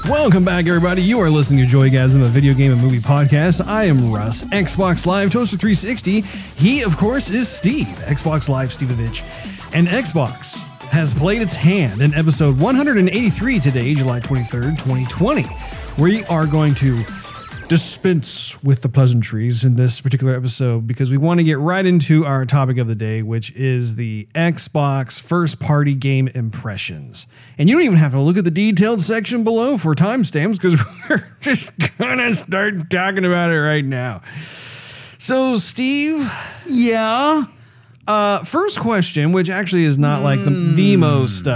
Welcome back, everybody. You are listening to Joygasm, a video game and movie podcast. I am Russ, Xbox Live Toaster 360. He, of course, is Steve, Xbox Live Stevavitch. And Xbox has played its hand in episode 183 today, July 23rd, 2020. We are going to dispense with the pleasantries in this particular episode because we want to get right into our topic of the day, which is the Xbox first-party game impressions. And you don't even have to look at the detailed section below for timestamps because we're just gonna start talking about it right now. So, Steve, yeah. First question, which actually is not like the most.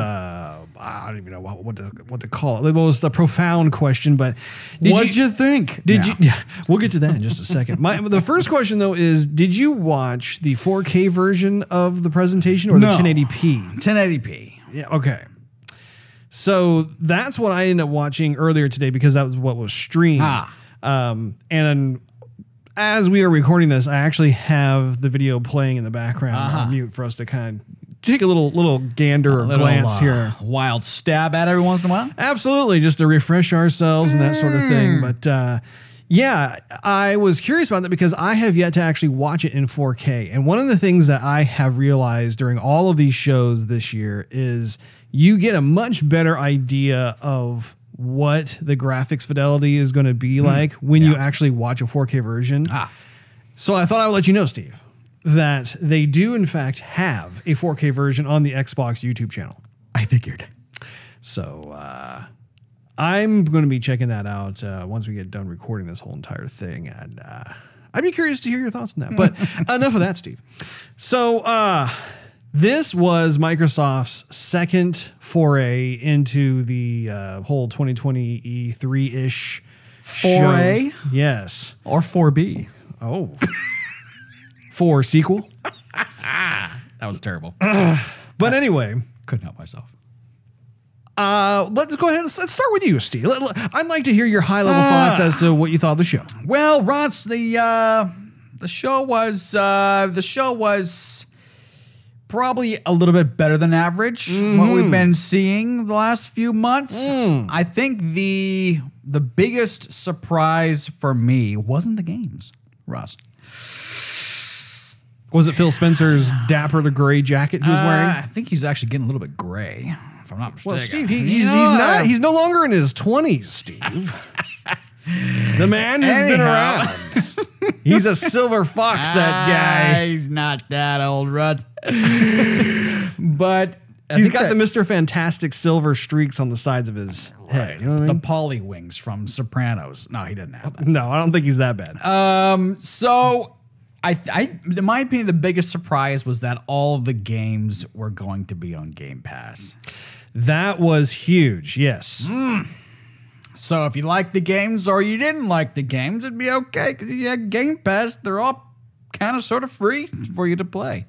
I don't even know what to call it. The most profound question, but what'd you think? Yeah, we'll get to that in just a second. The first question though is: did you watch the 4K version of the presentation or the 1080p? 1080p. Yeah. Okay. So that's what I ended up watching earlier today because that was what was streamed. And as we are recording this, I actually have the video playing in the background on mute for us to kind of take a little gander or glance here. Wild stab at every once in a while. Absolutely, just to refresh ourselves and that sort of thing. But yeah, I was curious about that because I have yet to actually watch it in 4K. And one of the things that I have realized during all of these shows this year is you get a much better idea of what the graphics fidelity is going to be like when you actually watch a 4K version. So I thought I would let you know, Steve, that they do in fact have a 4K version on the Xbox YouTube channel. I figured. So I'm going to be checking that out once we get done recording this whole entire thing. And I'd be curious to hear your thoughts on that. But enough of that, Steve. So this was Microsoft's second foray into the whole 2020 E3-ish foray? Yes. Or 4B. Oh. For sequel? That was terrible. But anyway. Couldn't help myself. Let's go ahead. Let's start with you, Steve. I'd like to hear your high-level thoughts as to what you thought of the show. Well, Russ, the show was probably a little bit better than average. What we've been seeing the last few months. I think the biggest surprise for me wasn't the games, Russ. Was it Phil Spencer's dapper to gray jacket he was wearing? I think he's actually getting a little bit gray, if I'm not mistaken. Well, Steve, he's no longer in his 20s, Steve. The man has been around. He's a silver fox, that guy. He's not that old, Russ. But he's got the Mr. Fantastic silver streaks on the sides of his head. You know what I mean? The Polly wings from Sopranos. No, he didn't have that. No, I don't think he's that bad. So in my opinion, the biggest surprise was that all of the games were going to be on Game Pass. That was huge, yes. So if you liked the games or you didn't like the games, it'd be okay because you had Game Pass. They're all kind of sort of free for you to play.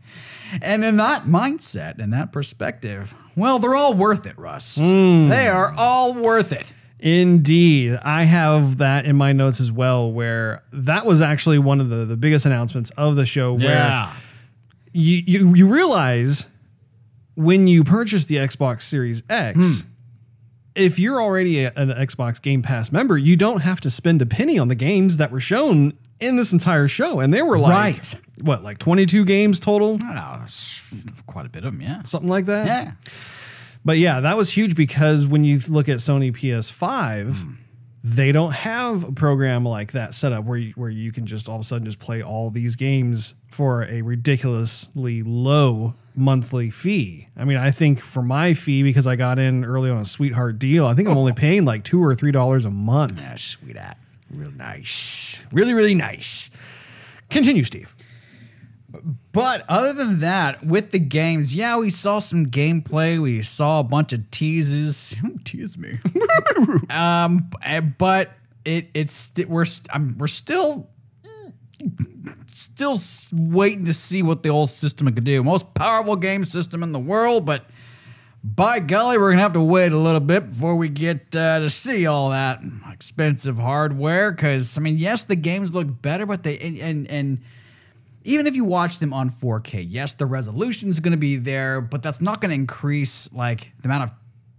And in that mindset, in that perspective, well, they're all worth it, Russ. They are all worth it. Indeed. I have that in my notes as well, where that was actually one of the biggest announcements of the show where you realize when you purchase the Xbox Series X, if you're already an Xbox Game Pass member, you don't have to spend a penny on the games that were shown in this entire show. And they were like, what, like 22 games total? Oh, quite a bit of them, yeah. Something like that? Yeah. But yeah, that was huge because when you look at Sony PS5, they don't have a program like that set up where you can just all of a sudden just play all these games for a ridiculously low monthly fee. I mean, I think for my fee, because I got in early on a sweetheart deal, I think I'm only paying like $2 or $3 a month. Yeah, sweetheart. Real nice. Really, really nice. Continue, Steve. But other than that, with the games, yeah, we saw some gameplay. We saw a bunch of teases. Tease me. But we're still waiting to see what the old system can do. Most powerful game system in the world, but by golly, we're gonna have to wait a little bit before we get to see all that expensive hardware. Because I mean, yes, the games look better, but they and even if you watch them on 4K, yes, the resolution is going to be there, but that's not going to increase like the amount of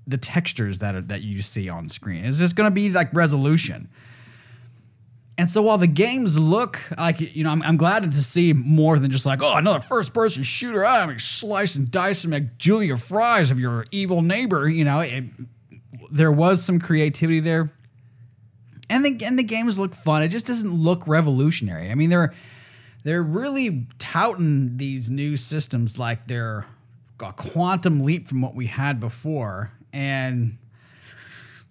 the textures that you see on screen. It's just going to be like resolution. And so while the games look like, you know, I'm glad to see more than just like, oh, another first-person shooter. I'm going to slice and dice and make Julia fries of your evil neighbor. You know, there was some creativity there. And the games look fun. It just doesn't look revolutionary. I mean, they're really touting these new systems like they're a quantum leap from what we had before. And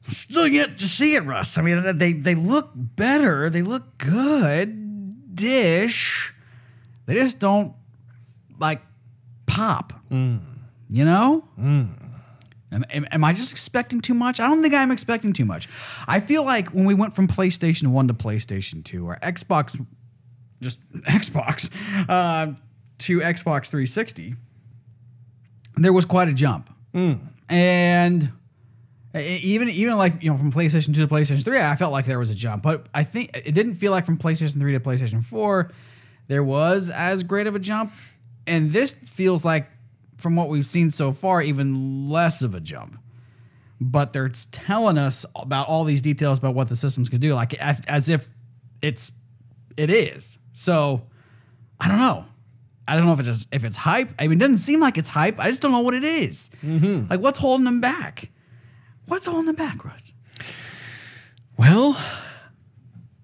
still yet to see it, Russ. I mean, they look better. They look good. Dish. They just don't, like, pop. You know? Am I just expecting too much? I don't think I'm expecting too much. I feel like when we went from PlayStation 1 to PlayStation 2, or Xbox to Xbox 360, there was quite a jump. And even like, you know, from PlayStation 2 to PlayStation 3, I felt like there was a jump. But I think it didn't feel like from PlayStation 3 to PlayStation 4 there was as great of a jump. And this feels like, from what we've seen so far, even less of a jump. But they're telling us about all these details about what the systems can do, like as if it is. So I don't know. I don't know if it's hype. I mean, it doesn't seem like it's hype. I just don't know what it is. Like, what's holding them back? What's holding them back, Russ? Well,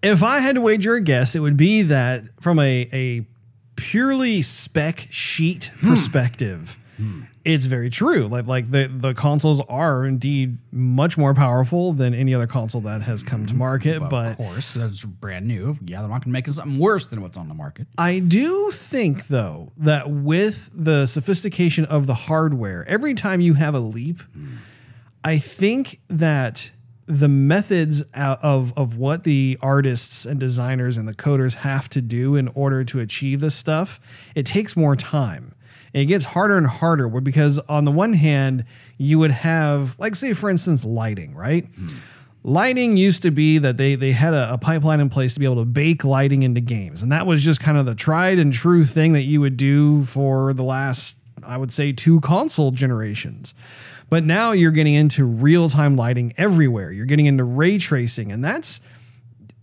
if I had to wager a guess, it would be that from a purely spec sheet perspective, it's very true. Like the consoles are indeed much more powerful than any other console that has come to market. But of course, that's brand new. Yeah, they're not going to make something worse than what's on the market. I do think, though, that with the sophistication of the hardware, every time you have a leap, I think that the methods of what the artists and designers and the coders have to do in order to achieve this stuff, it takes more time. It gets harder and harder because on the one hand, you would have, like, say, for instance, lighting, right? Lighting used to be that they had a pipeline in place to be able to bake lighting into games. And that was just kind of the tried and true thing that you would do for the last, I would say, 2 console generations. But now you're getting into real-time lighting everywhere. You're getting into ray tracing, and that's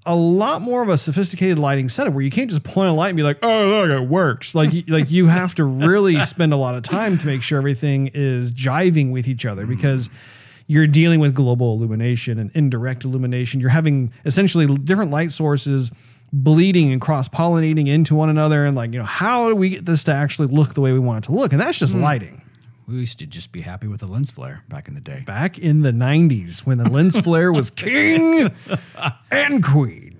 a lot more of a sophisticated lighting setup where you can't just point a light and be like, oh, look, it works. Like you have to really spend a lot of time to make sure everything is jiving with each other, because you're dealing with global illumination and indirect illumination. You're having essentially different light sources bleeding and cross-pollinating into one another. And, like, you know, how do we get this to actually look the way we want it to look? And that's just lighting. We used to just be happy with the lens flare back in the day. Back in the 90s when the lens flare was king and queen.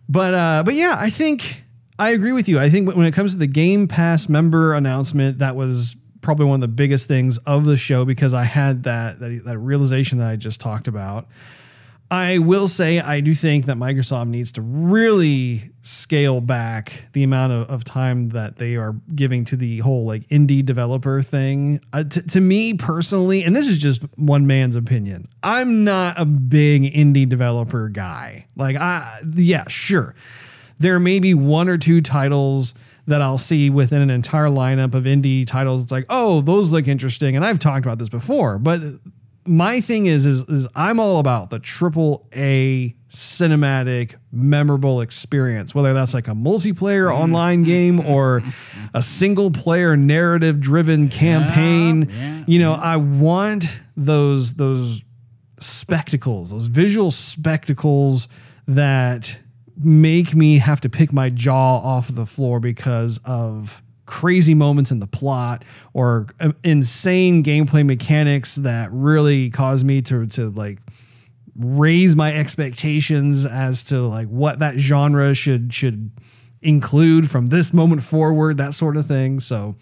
But yeah, I think I agree with you. I think when it comes to the Game Pass member announcement, that was probably one of the biggest things of the show, because I had that realization that I just talked about. I will say I do think that Microsoft needs to really scale back the amount of time that they are giving to the whole, like, indie developer thing. To me personally, and this is just one man's opinion, I'm not a big indie developer guy. Like, yeah, sure. There may be 1 or 2 titles that I'll see within an entire lineup of indie titles. It's like, oh, those look interesting. And I've talked about this before, but my thing is I'm all about the AAA cinematic memorable experience, whether that's like a multiplayer online game or a single player narrative driven campaign. You know, I want those spectacles, those visual spectacles that make me have to pick my jaw off the floor because of crazy moments in the plot or insane gameplay mechanics that really cause me to like raise my expectations as to like what that genre should include from this moment forward, that sort of thing. So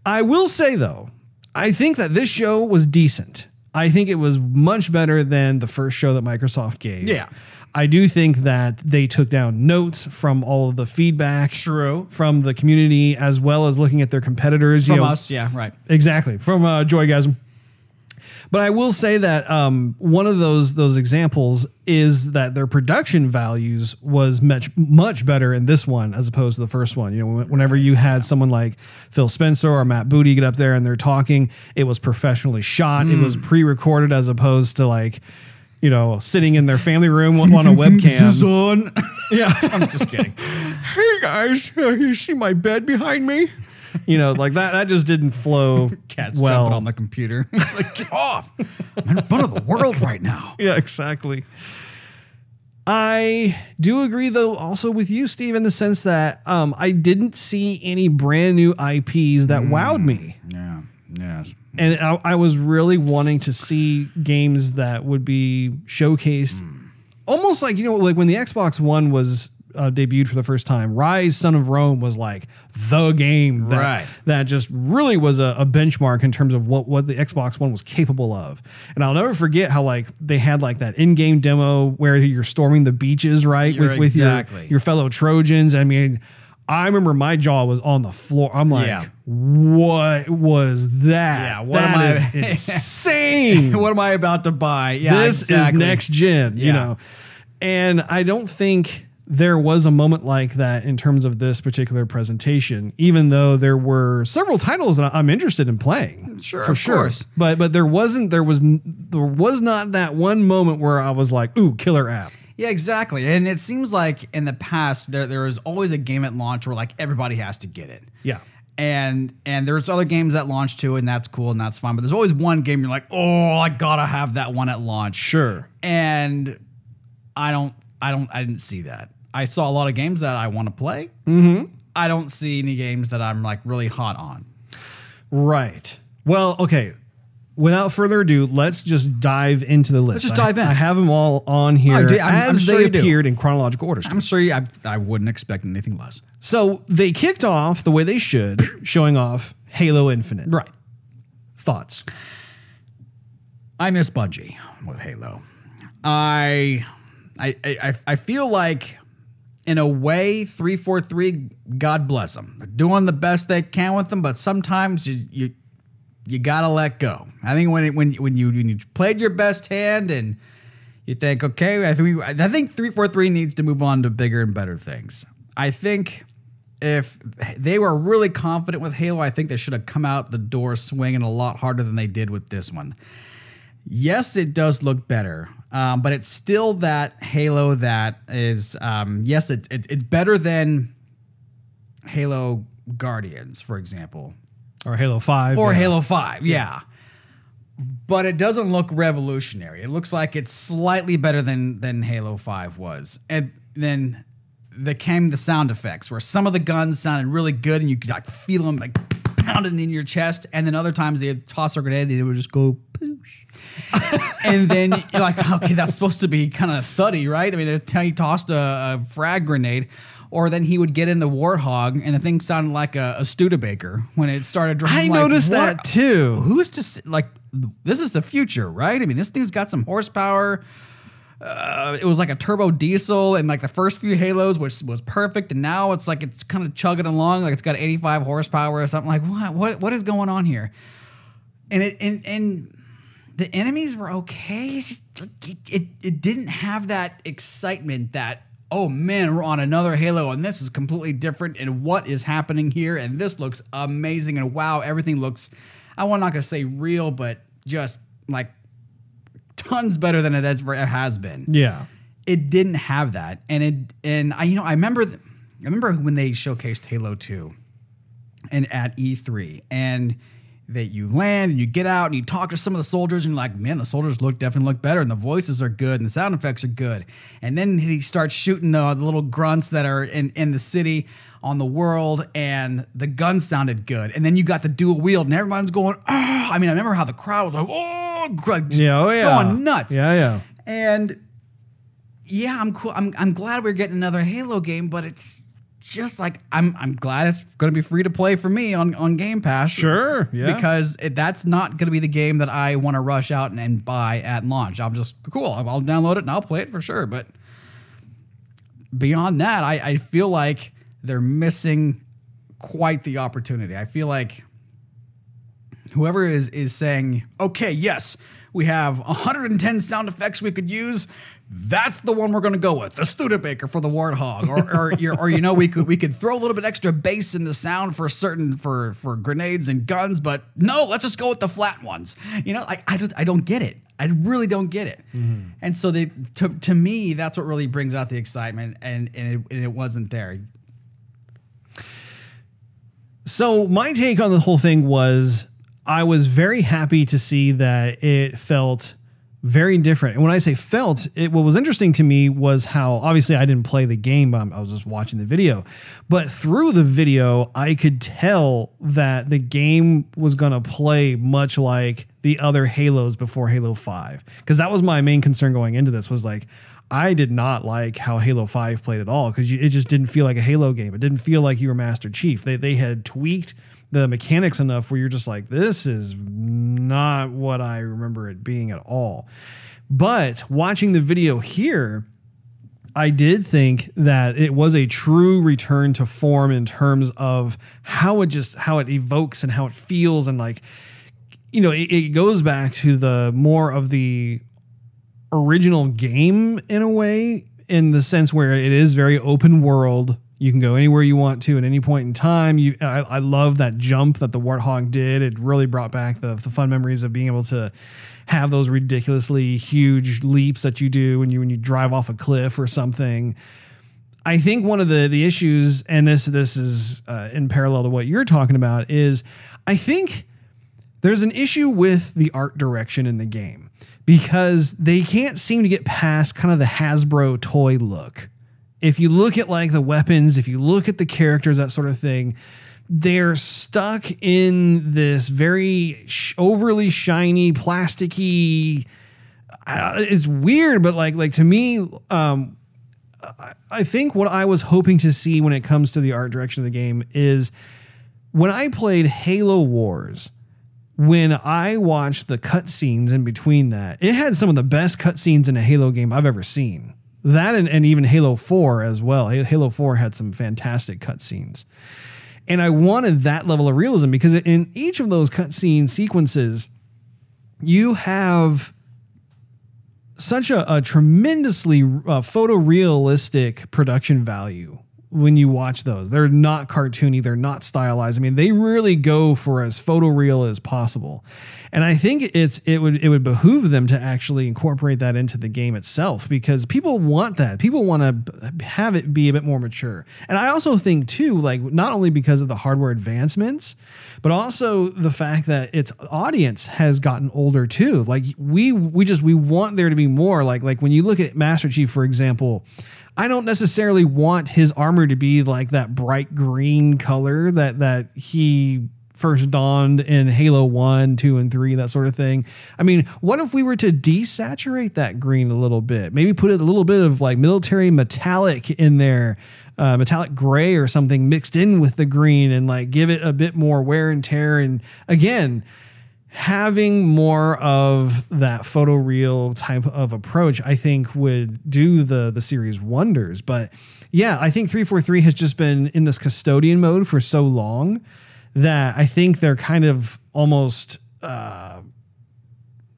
I will say, though, I think that this show was decent. I think it was much better than the first show that Microsoft gave. Yeah. I do think that they took down notes from all of the feedback from the community, as well as looking at their competitors. From us, yeah, right. Exactly, from Joygasm. But I will say that one of those examples is that their production values was much better in this one as opposed to the first one. You know, whenever you had someone like Phil Spencer or Matt Booty get up there and they're talking, it was professionally shot. It was pre-recorded as opposed to like, you know, sitting in their family room on a webcam. Yeah, I'm just kidding. Hey guys, you see my bed behind me? You know, like that just didn't flow. Cats well jumping on the computer. Like, get off. I'm in front of the world right now. Yeah, exactly. I do agree, though, also with you, Steve, in the sense that I didn't see any brand new IPs that wowed me. Yeah, yes. And I was really wanting to see games that would be showcased almost like, you know, like when the Xbox One was debuted for the first time, Rise Son of Rome was like the game that just really was a benchmark in terms of what the Xbox One was capable of. And I'll never forget how like they had like that in-game demo where you're storming the beaches, right? With your fellow Trojans. I mean, I remember my jaw was on the floor. I'm like, what was that? Yeah, that is insane. What am I about to buy? Yeah, this is next gen, you know. And I don't think there was a moment like that in terms of this particular presentation, even though there were several titles that I'm interested in playing. Sure, for sure. But there was not that one moment where I was like, ooh, killer app. Yeah, exactly. And it seems like in the past there was always a game at launch where like everybody has to get it. Yeah. And there's other games that launch too, and that's cool and that's fine. But there's always one game you're like, oh, I gotta have that one at launch. Sure. And I didn't see that. I saw a lot of games that I want to play. I don't see any games that I'm like really hot on. Right. Well, okay. Without further ado, let's just dive into the list. Let's just dive in. I have them all on here as they appeared in chronological order. I'm sure I wouldn't expect anything less. So they kicked off the way they should, showing off Halo Infinite. Right. Thoughts? I miss Bungie with Halo. I feel like, in a way, 343, God bless them. They're doing the best they can with them, but sometimes you gotta let go. I think when you played your best hand and you think, okay, I think 343 needs to move on to bigger and better things. I think if they were really confident with Halo, I think they should have come out the door swinging a lot harder than they did with this one. Yes, it does look better, but it's still that Halo that is, yes, it's better than Halo Guardians, for example. Or Halo 5. Or Halo 5, yeah. But it doesn't look revolutionary. It looks like it's slightly better than Halo 5 was. And then came the sound effects, where some of the guns sounded really good and you could like feel them like pounding in your chest. And then other times they'd toss a grenade and it would just go poosh. And then you're like, okay, that's supposed to be kind of thuddy, right? I mean, he tossed a frag grenade. Or then he would get in the Warthog, and the thing sounded like a Studebaker when it started driving. I noticed that too. Who's just like, this is the future, right? I mean, this thing's got some horsepower. It was like a turbo diesel, and like the first few Halos, which was perfect, and now it's like it's kind of chugging along, like it's got 85 horsepower or something. Like what is going on here? And the enemies were okay. It didn't have that excitement that, oh man, we're on another Halo and this is completely different and what is happening here, and this looks amazing, and wow, everything looks, I'm not going to say real, but just like tons better than it has been. Yeah. It didn't have that. And I remember when they showcased Halo 2 and at E3, and that you land and you get out and you talk to some of the soldiers and you're like, man, the soldiers definitely look better, and the voices are good and the sound effects are good. And then he starts shooting the little grunts that are in the city on the world, and the guns sounded good. And then you got the dual wield and everyone's going, oh, I mean, I remember how the crowd was like, oh, going nuts. Yeah. And yeah, I'm cool. I'm glad we're getting another Halo game, but it's just like, I'm glad it's going to be free to play for me on Game Pass. Sure, yeah. Because that's not going to be the game that I want to rush out and buy at launch. I'm just, cool, I'll download it and I'll play it for sure. But beyond that, I feel like they're missing quite the opportunity. I feel like whoever is saying, okay, yes, We have 110 sound effects we could use. That's the one we're going to go with, the Studebaker for the Warthog, or you know, we could throw a little bit extra bass in the sound for for grenades and guns, but no, let's just go with the flat ones. You know, I don't get it. I really don't get it. Mm-hmm. And so to me, that's what really brings out the excitement, and it wasn't there. So my take on the whole thing was I was very happy to see that it felt very different. And when I say felt, what was interesting to me was how, obviously I didn't play the game, I was just watching the video. But through the video, I could tell that the game was going to play much like the other Halos before Halo 5. Because that was my main concern going into this, was like, I did not like how Halo 5 played at all, because it just didn't feel like a Halo game. It didn't feel like you were Master Chief. They had tweaked the mechanics enough where you're just like, this is not what I remember it being at all. But watching the video here, I did think that it was a true return to form in terms of how it evokes and how it feels. And like, you know, it goes back to the more of the original game in a way, in the sense where it is very open world. You can go anywhere you want to at any point in time. I love that jump that the Warthog did. It really brought back the fun memories of being able to have those ridiculously huge leaps that you do when you drive off a cliff or something. I think one of the issues, and this is in parallel to what you're talking about, is I think there's an issue with the art direction in the game, because they can't seem to get past kind of the Hasbro toy look. If you look at like the weapons, if you look at the characters, that sort of thing, they're stuck in this very overly shiny, plasticky. It's weird, but like to me, I think what I was hoping to see when it comes to the art direction of the game is when I played Halo Wars. When I watched the cutscenes in between that, it had some of the best cutscenes in a Halo game I've ever seen. That and even Halo 4 as well. Halo 4 had some fantastic cutscenes. And I wanted that level of realism, because in each of those cutscene sequences, you have such a tremendously photorealistic production value when you watch those. They're not cartoony. They're not stylized. I mean, they really go for as photoreal as possible. And I think it would behoove them to actually incorporate that into the game itself, because people want that. People want to have it be a bit more mature. And I also think too, like, not only because of the hardware advancements, but also the fact that its audience has gotten older too. Like we want there to be more, like when you look at Master Chief, for example, I don't necessarily want his armor to be like that bright green color that he first donned in Halo 1, 2, and 3, that sort of thing. I mean, what if we were to desaturate that green a little bit? Maybe put a little bit of like military metallic in there, metallic gray or something mixed in with the green, and like give it a bit more wear and tear. And again, having more of that photoreal type of approach, I think would do the series wonders. But yeah, I think 343 has just been in this custodian mode for so long that I think they're kind of almost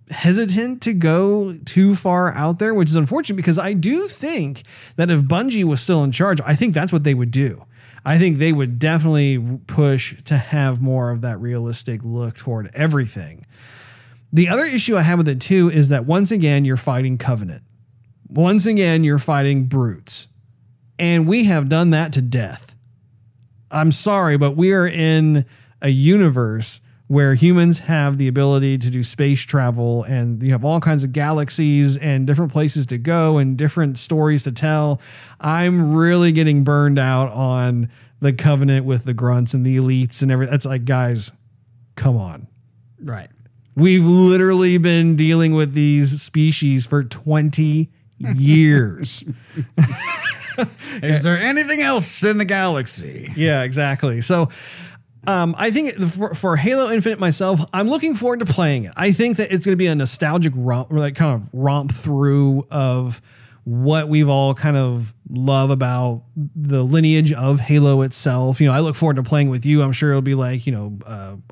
hesitant to go too far out there, which is unfortunate, because I do think that if Bungie was still in charge, I think that's what they would do. I think they would definitely push to have more of that realistic look toward everything. The other issue I have with it too is that once again, you're fighting Covenant. Once again, you're fighting brutes. And we have done that to death. I'm sorry, but we are in a universe where humans have the ability to do space travel, and you have all kinds of galaxies and different places to go and different stories to tell. I'm really getting burned out on the Covenant with the grunts and the elites and everything. It's like, guys, come on. Right. We've literally been dealing with these species for 20 years. Is there anything else in the galaxy? Yeah, exactly. So I think for Halo Infinite myself, I'm looking forward to playing it. I think that it's going to be a nostalgic romp, like kind of romp through of what we've all kind of love about the lineage of Halo itself. I look forward to playing with you. I'm sure it'll be like,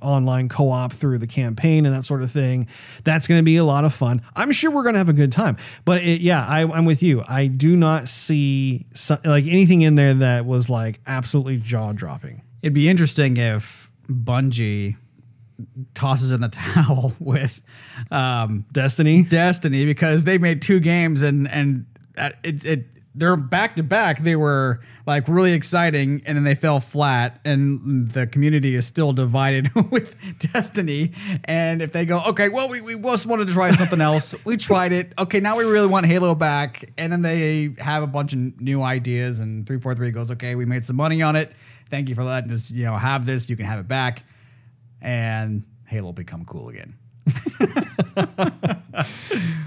online co-op through the campaign and that sort of thing. That's going to be a lot of fun. I'm sure we're going to have a good time. But I'm with you. I do not see anything in there that was like absolutely jaw-dropping. It'd be interesting if Bungie tosses in the towel with Destiny, because they made 2 games and they're back to back. They were like really exciting, and then they fell flat, and the community is still divided with Destiny. And if they go, okay, well, we just wanted to try something else. We tried it. Okay, now we really want Halo back. And then they have a bunch of new ideas, and 343 goes, okay, we made some money on it. Thank you for letting us, have this. You can have it back. And Halo become cool again.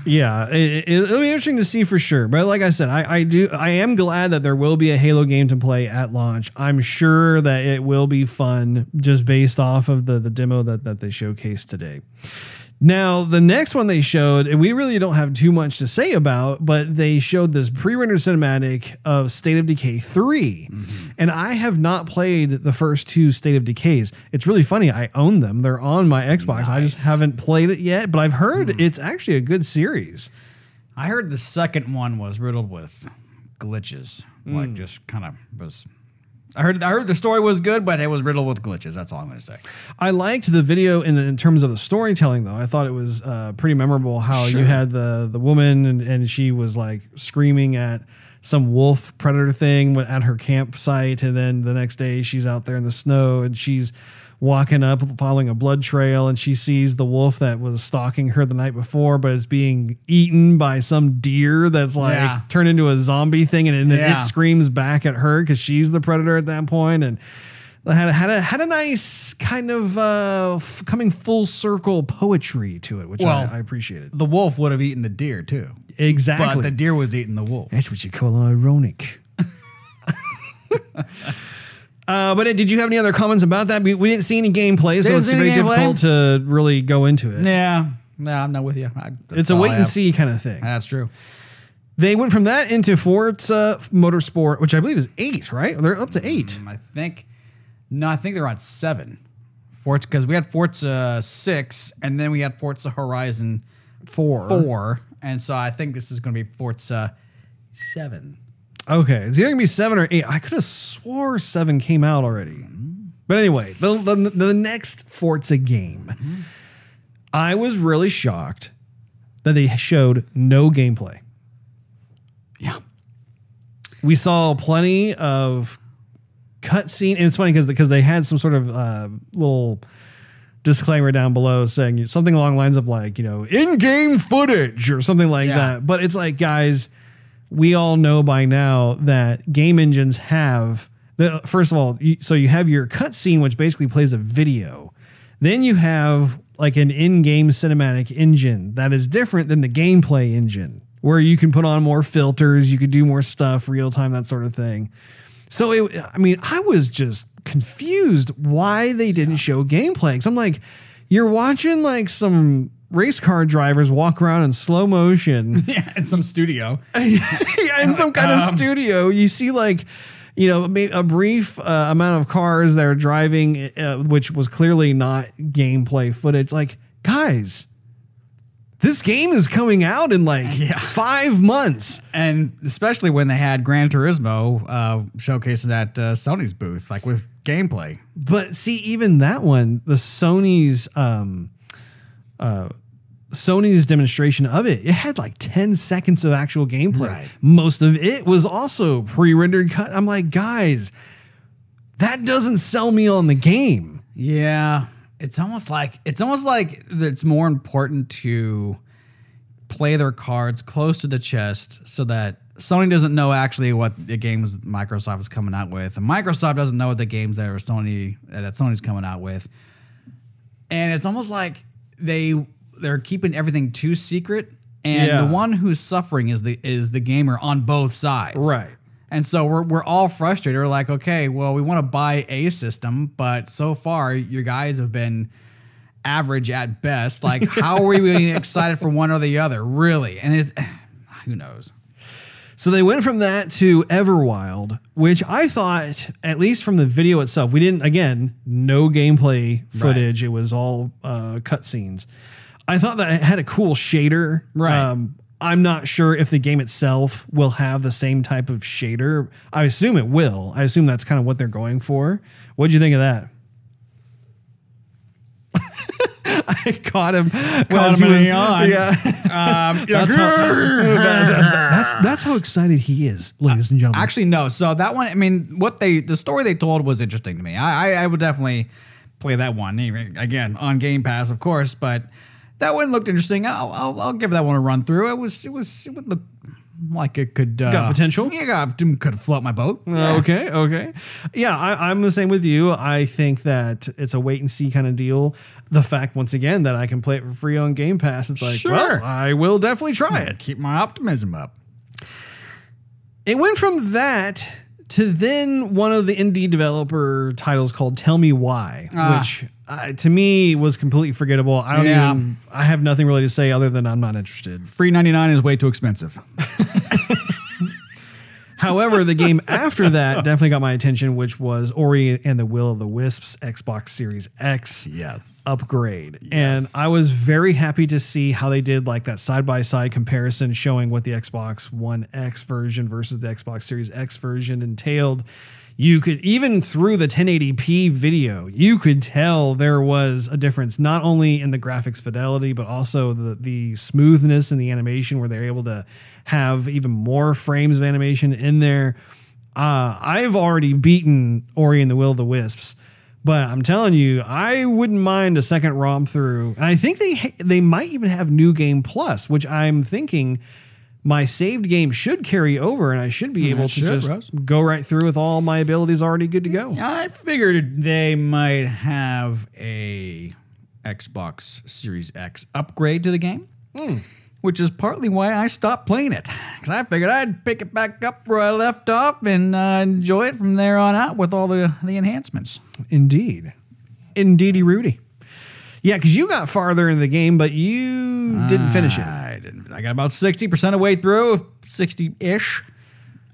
Yeah, it'll be interesting to see for sure. But like I said, I am glad that there will be a Halo game to play at launch. I'm sure that it will be fun just based off of the demo that they showcased today. Now, the next one they showed, and we really don't have too much to say about, but they showed this pre-rendered cinematic of State of Decay 3. Mm-hmm. And I have not played the first 2 State of Decays. It's really funny. I own them. They're on my Xbox. Nice. I just haven't played it yet, but I've heard it's actually a good series. I heard the second one was riddled with glitches. Like just kind of was... I heard the story was good, but it was riddled with glitches. That's all I'm going to say. I liked the video in terms of the storytelling, though. I thought it was pretty memorable how you had the woman and she was like screaming at some wolf predator thing at her campsite. And then the next day she's out there in the snow and she's walking up following a blood trail, and she sees the wolf that was stalking her the night before, but it's being eaten by some deer that's like turned into a zombie thing, and it screams back at her because she's the predator at that point. And had a nice kind of coming full circle poetry to it, which I appreciated. The wolf would have eaten the deer too. Exactly. But the deer was eating the wolf. That's what you call ironic. But did you have any other comments about that? We didn't see any gameplay, so it's very difficult to really go into it. Yeah, I'm not with you. It's a wait and see kind of thing. That's true. They went from that into Forza Motorsport, which I believe is 8, right? They're up to 8. I think they're on 7. Forza, because we had Forza 6, and then we had Forza Horizon 4. And so I think this is going to be Forza 7. Okay, it's either going to be 7 or 8. I could have swore 7 came out already. But anyway, the next Forza game, I was really shocked that they showed no gameplay. Yeah. We saw plenty of cutscene, and it's funny because they had some sort of little disclaimer down below saying something along the lines of like, in-game footage or something like that. But it's like, guys, we all know by now that game engines have, first of all, so you have your cutscene, which basically plays a video. Then you have like an in-game cinematic engine that is different than the gameplay engine, where you can put on more filters, you could do more stuff, real time, that sort of thing. So, I was just confused why they didn't show gameplay. Because I'm like, you're watching like some race car drivers walk around in slow motion. Yeah, in some studio. In some kind of studio. You see like, a brief amount of cars that are driving, which was clearly not gameplay footage. Like, guys, this game is coming out in like 5 months. And especially when they had Gran Turismo showcases at Sony's booth, like with gameplay. But see, even that one, the Sony's demonstration of it had like 10 seconds of actual gameplay. Right. Most of it was also pre-rendered cut. I'm like, guys, that doesn't sell me on the game. Yeah. It's almost like it's more important to play their cards close to the chest so that Sony doesn't know actually what the games Microsoft is coming out with, and Microsoft doesn't know what the games that Sony's coming out with. And it's almost like they're keeping everything too secret, and the one who's suffering is the gamer on both sides. Right. And so we're all frustrated. We're like, okay, well, we want to buy a system, but so far your guys have been average at best. Like, how are we getting excited for one or the other, really? And who knows? So they went from that to Everwild, which I thought, at least from the video itself, we didn't, again, no gameplay footage. Right. It was all cutscenes. I thought that it had a cool shader. Right. I'm not sure if the game itself will have the same type of shader. I assume it will. I assume that's kind of what they're going for. What'd you think of that? I caught him. Caught him in the yawn. Yeah. That's how excited he is, ladies and gentlemen. Actually, no. So that one, I mean, the story they told was interesting to me. I would definitely play that one. Again, on Game Pass, of course, but that one looked interesting. I'll give that one a run through. It would look like it could got potential. Yeah, could float my boat. Okay. Yeah, I'm the same with you. I think that it's a wait and see kind of deal. The fact, once again, that I can play it for free on Game Pass, it's like, well, I will definitely try it. Keep my optimism up. It went from that to then one of the indie developer titles called Tell Me Why, which to me was completely forgettable. I have nothing really to say other than I'm not interested. Free 99 is way too expensive. However, the game after that definitely got my attention, which was Ori and the Will of the Wisps Xbox Series X upgrade. Yes. And I was very happy to see how they did like that side-by-side comparison showing what the Xbox One X version versus the Xbox Series X version entailed. You could, even through the 1080p video, you could tell there was a difference, not only in the graphics fidelity, but also the smoothness and the animation where they're able to have even more frames of animation in there. I've already beaten Ori and the Will of the Wisps, but I'm telling you, I wouldn't mind a second romp through. And I think they might even have New Game Plus, which I'm thinking my saved game should carry over and I should be able to just go right through with all my abilities already good to go. I figured they might have a Xbox Series X upgrade to the game, which is partly why I stopped playing it. Because I figured I'd pick it back up where I left off and enjoy it from there on out with all the enhancements. Indeed. Indeedy Rudy. Yeah, because you got farther in the game, but you didn't finish it. I didn't. I got about 60% of the way through, 60-ish.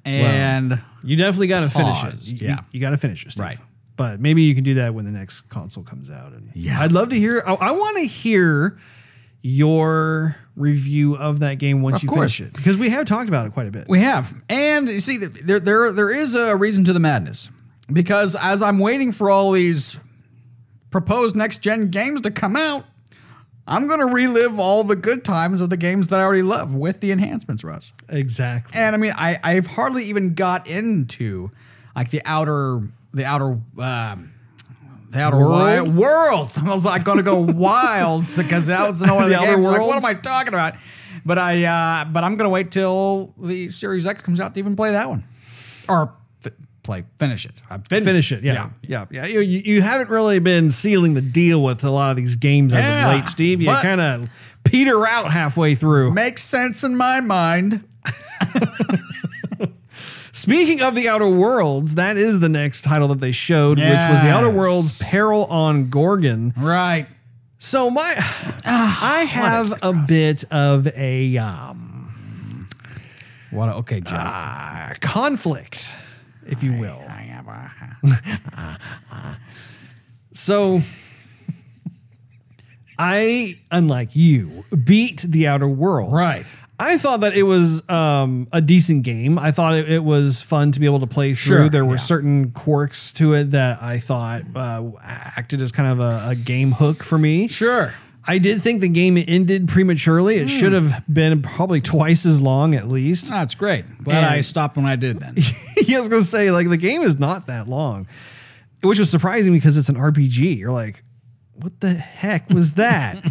And well, you definitely got to finish it. You got to finish it, Steve. Right. But maybe you can do that when the next console comes out. And I'd love to hear. I want to hear your review of that game once you finish it, because we have talked about it quite a bit. We have, and you see, there is a reason to the madness, because as I'm waiting for all these proposed next-gen games to come out, I'm going to relive all the good times of the games that I already love with the enhancements, Russ. Exactly. And I mean, I've hardly even got into like the outer worlds. I was like going to go wild because that was one of the games. Like, what am I talking about? But I'm going to wait till the Series X comes out to even play that one, or finish it. Finish it. Yeah. You haven't really been sealing the deal with a lot of these games as of late, Steve. You kind of peter out halfway through. Makes sense in my mind. Speaking of the Outer Worlds, that is the next title that they showed, which was the Outer Worlds Peril on Gorgon. Right. So I have a bit of a conflict, if you will. So I, unlike you, beat the Outer Worlds. Right. I thought that it was a decent game. I thought it was fun to be able to play through. Sure, there were certain quirks to it that I thought acted as kind of a game hook for me. Sure. I did think the game ended prematurely. It should have been probably twice as long at least. That's great. Glad I stopped when I did then. I was going to say, like, the game is not that long, which was surprising because it's an RPG. You're like, what the heck was that?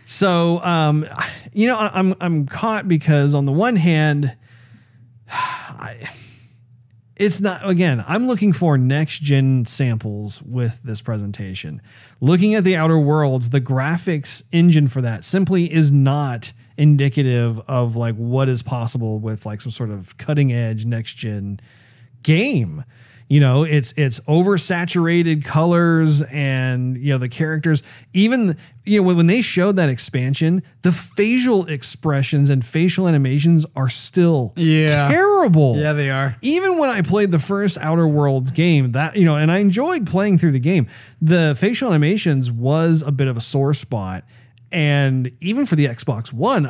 So, I'm caught because on the one hand, it's not, again, I'm looking for next gen samples with this presentation. Looking at the Outer Worlds, the graphics engine for that simply is not indicative of like what is possible with like some sort of cutting edge next gen game. You know, it's oversaturated colors, and you know the characters. Even when they showed that expansion, the facial expressions and facial animations are still terrible. Yeah, they are. Even when I played the first Outer Worlds game, and I enjoyed playing through the game, the facial animations was a bit of a sore spot. And even for the Xbox One,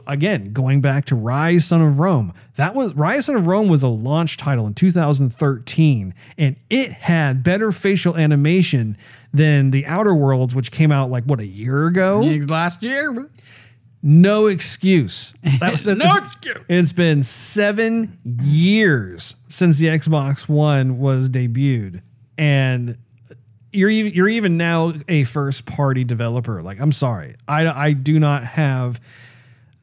again, going back to Rise, Son of Rome, Rise, Son of Rome was a launch title in 2013, and it had better facial animation than the Outer Worlds, which came out like, a year ago? Last year? No excuse. No excuse. It's been 7 years since the Xbox One was debuted, and you're even now a first party developer. Like, I'm sorry, I do not have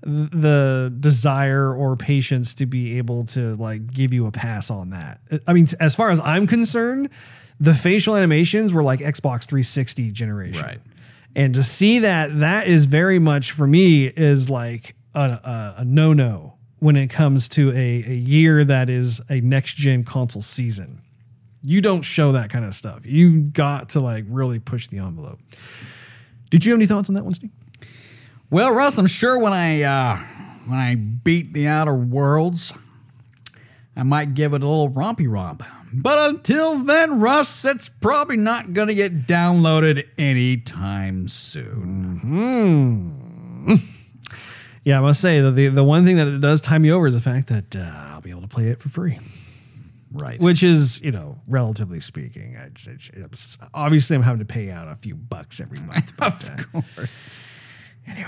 the desire or patience to be able to like give you a pass on that. I mean, as far as I'm concerned, the facial animations were like Xbox 360 generation, right? And to see that is very much for me is like a no when it comes to a year that is a next gen console season. You don't show that kind of stuff. You've got to like really push the envelope. Did you have any thoughts on that one, Steve? Well, Russ, I'm sure when I beat the Outer Worlds, I might give it a little rompy romp. But until then, Russ, it's probably not going to get downloaded anytime soon. Mm-hmm. Yeah, I must say that the one thing that it does tie me over is the fact that I'll be able to play it for free. Right. Which is, relatively speaking, obviously I'm having to pay out a few bucks every month. But, of course. Anyway,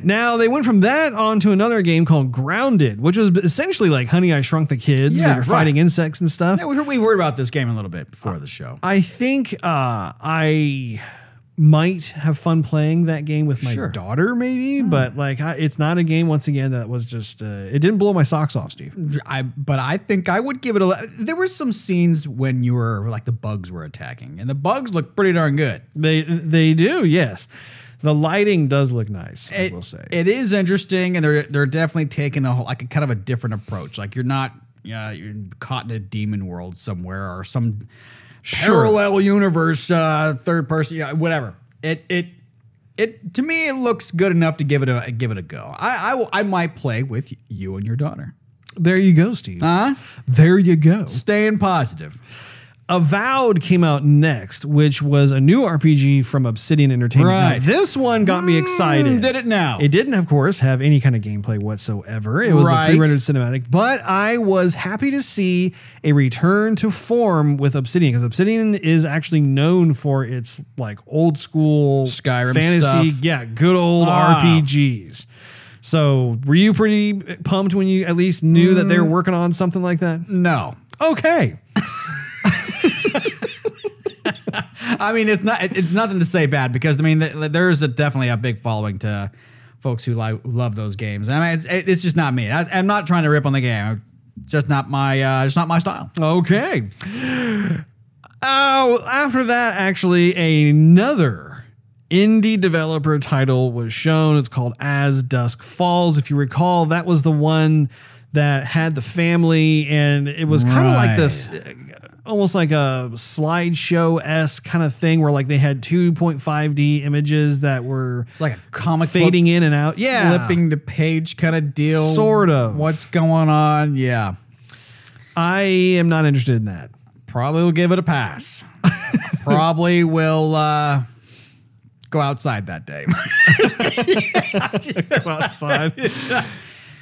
now they went from that on to another game called Grounded, which was essentially like Honey, I Shrunk the Kids, where you're fighting insects and stuff. Yeah, we heard about this game a little bit before the show. I think I might have fun playing that game with my daughter, maybe, but like it's not a game once again that was just it didn't blow my socks off, Steve. But I think I would give it there were some scenes when you were like the bugs were attacking, and the bugs look pretty darn good. They do, yes. The lighting does look nice, I will say. It is interesting, and they're definitely taking a kind of a different approach. Like you're not you're caught in a demon world somewhere or some parallel universe, third person, whatever. It to me it looks good enough to give it a go. I might play with you and your daughter. There you go, Steve. There you go. Staying positive. Avowed came out next, which was a new RPG from Obsidian Entertainment. Right. Now, this one got me excited. Did it now? It didn't, of course, have any kind of gameplay whatsoever. It was a pre-rendered cinematic, but I was happy to see a return to form with Obsidian, because Obsidian is actually known for its like old school Skyrim fantasy, stuff. Good old RPGs. So were you pretty pumped when you at least knew that they were working on something like that? No. Okay. I mean, it's nothing to say bad, because I mean there's definitely a big following to folks who love those games. I mean, it's just not me. I'm not trying to rip on the game. Just not my style. Okay. After that, actually, another indie developer title was shown. It's called As Dusk Falls. If you recall, that was the one that had the family, and it was kind of like this, almost like a slideshow-esque kind of thing, where like they had 2.5D images that were it's like a comic fading book, in and out. Yeah. flipping the page kind of deal. Sort of. What's going on? Yeah. I am not interested in that. Probably will give it a pass. Probably will go outside that day. Go outside.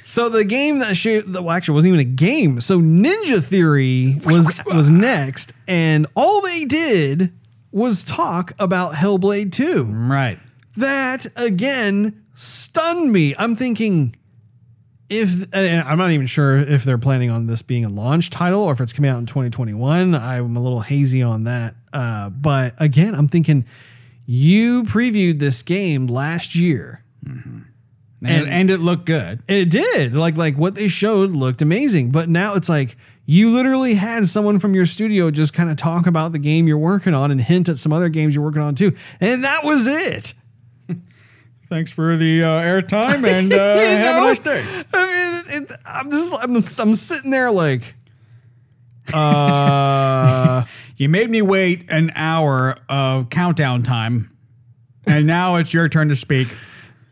So the game that actually wasn't even a game. So Ninja Theory was next, and all they did was talk about Hellblade 2. Right. That again stunned me. I'm thinking, and I'm not even sure if they're planning on this being a launch title or if it's coming out in 2021. I'm a little hazy on that. But again, I'm thinking, you previewed this game last year. Mm-hmm. And it looked good. It did. Like what they showed looked amazing. But now it's like you literally had someone from your studio just kind of talk about the game you're working on and hint at some other games you're working on too. And that was it. Thanks for the airtime, and have a nice day. I mean, I'm sitting there like, You made me wait an hour of countdown time, and now it's your turn to speak.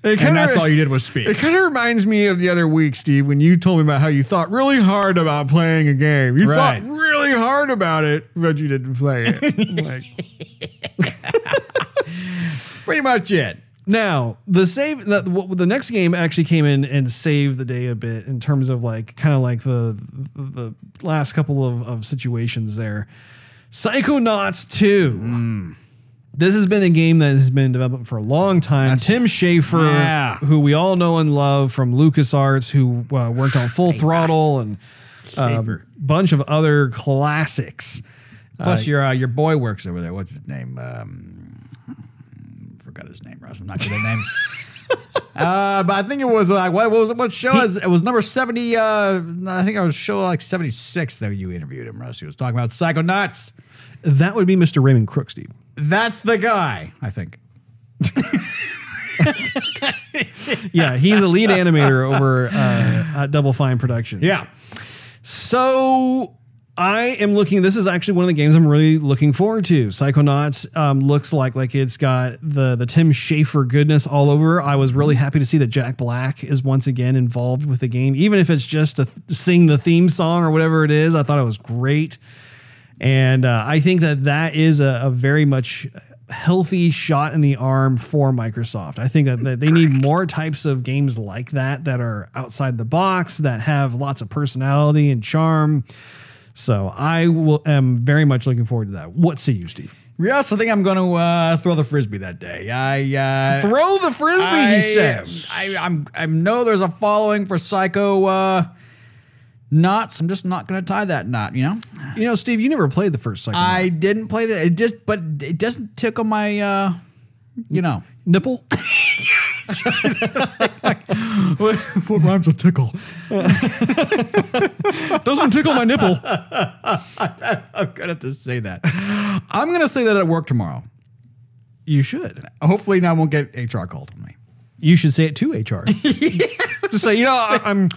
And that's all you did was speak. It kind of reminds me of the other week, Steve, when you told me about how you thought really hard about playing a game. You thought really hard about it, but you didn't play it. Like, pretty much it. Now, the next game actually came in and saved the day a bit in terms of like kind of like the last couple of situations there. Psychonauts 2. This has been a game that has been in development for a long time. Tim Schafer, who we all know and love from LucasArts, who worked on Full Throttle and a bunch of other classics. Plus, your boy works over there. What's his name? Forgot his name, Russ. I'm not good at names. But I think it was like what show is it was number 70. I think it was show like 76 that you interviewed him, Russ. He was talking about Psychonauts. That would be Mr. Raymond Crook, Steve. That's the guy, I think. Yeah, he's a lead animator over at Double Fine Productions. Yeah. So I am looking. This is actually one of the games I'm really looking forward to. Psychonauts looks like it's got the Tim Schafer goodness all over. I was really happy to see that Jack Black is once again involved with the game, even if it's just to sing the theme song or whatever it is. I thought it was great. And I think that is a very much healthy shot in the arm for Microsoft. I think that they need more types of games like that are outside the box, that have lots of personality and charm. So I am very much looking forward to that. What say you, Steve? Yes, I think I'm going to throw the Frisbee that day. Throw the Frisbee, he says. I know there's a following for Psycho knots. I'm just not going to tie that knot, you know? You know, Steve, you never played the first Psycho. I didn't play that. But it doesn't tickle my, nipple. What rhymes with tickle? Doesn't tickle my nipple. I'm going to have to say that. I'm going to say that at work tomorrow. You should. Hopefully I won't get HR called on me. You should say it to HR. Just say, I'm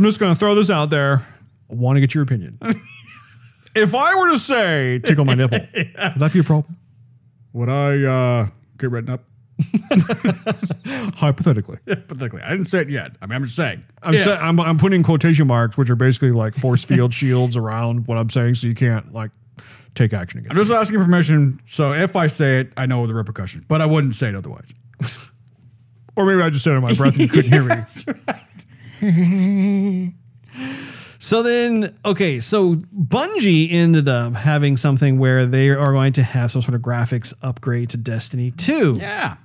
just going to throw this out there. I want to get your opinion. If I were to say tickle my nipple, would that be a problem? Would I get written up? Hypothetically. Hypothetically. I didn't say it yet. I mean, I'm just saying. I'm putting quotation marks, which are basically like force field shields around what I'm saying, so you can't like take action against I'm just asking permission, so if I say it, I know the repercussions, but I wouldn't say it otherwise. Or maybe I just said it in my breath and you couldn't hear me. That's right. So then, okay, so Bungie ended up having something where they are going to have some sort of graphics upgrade to Destiny 2. Yeah.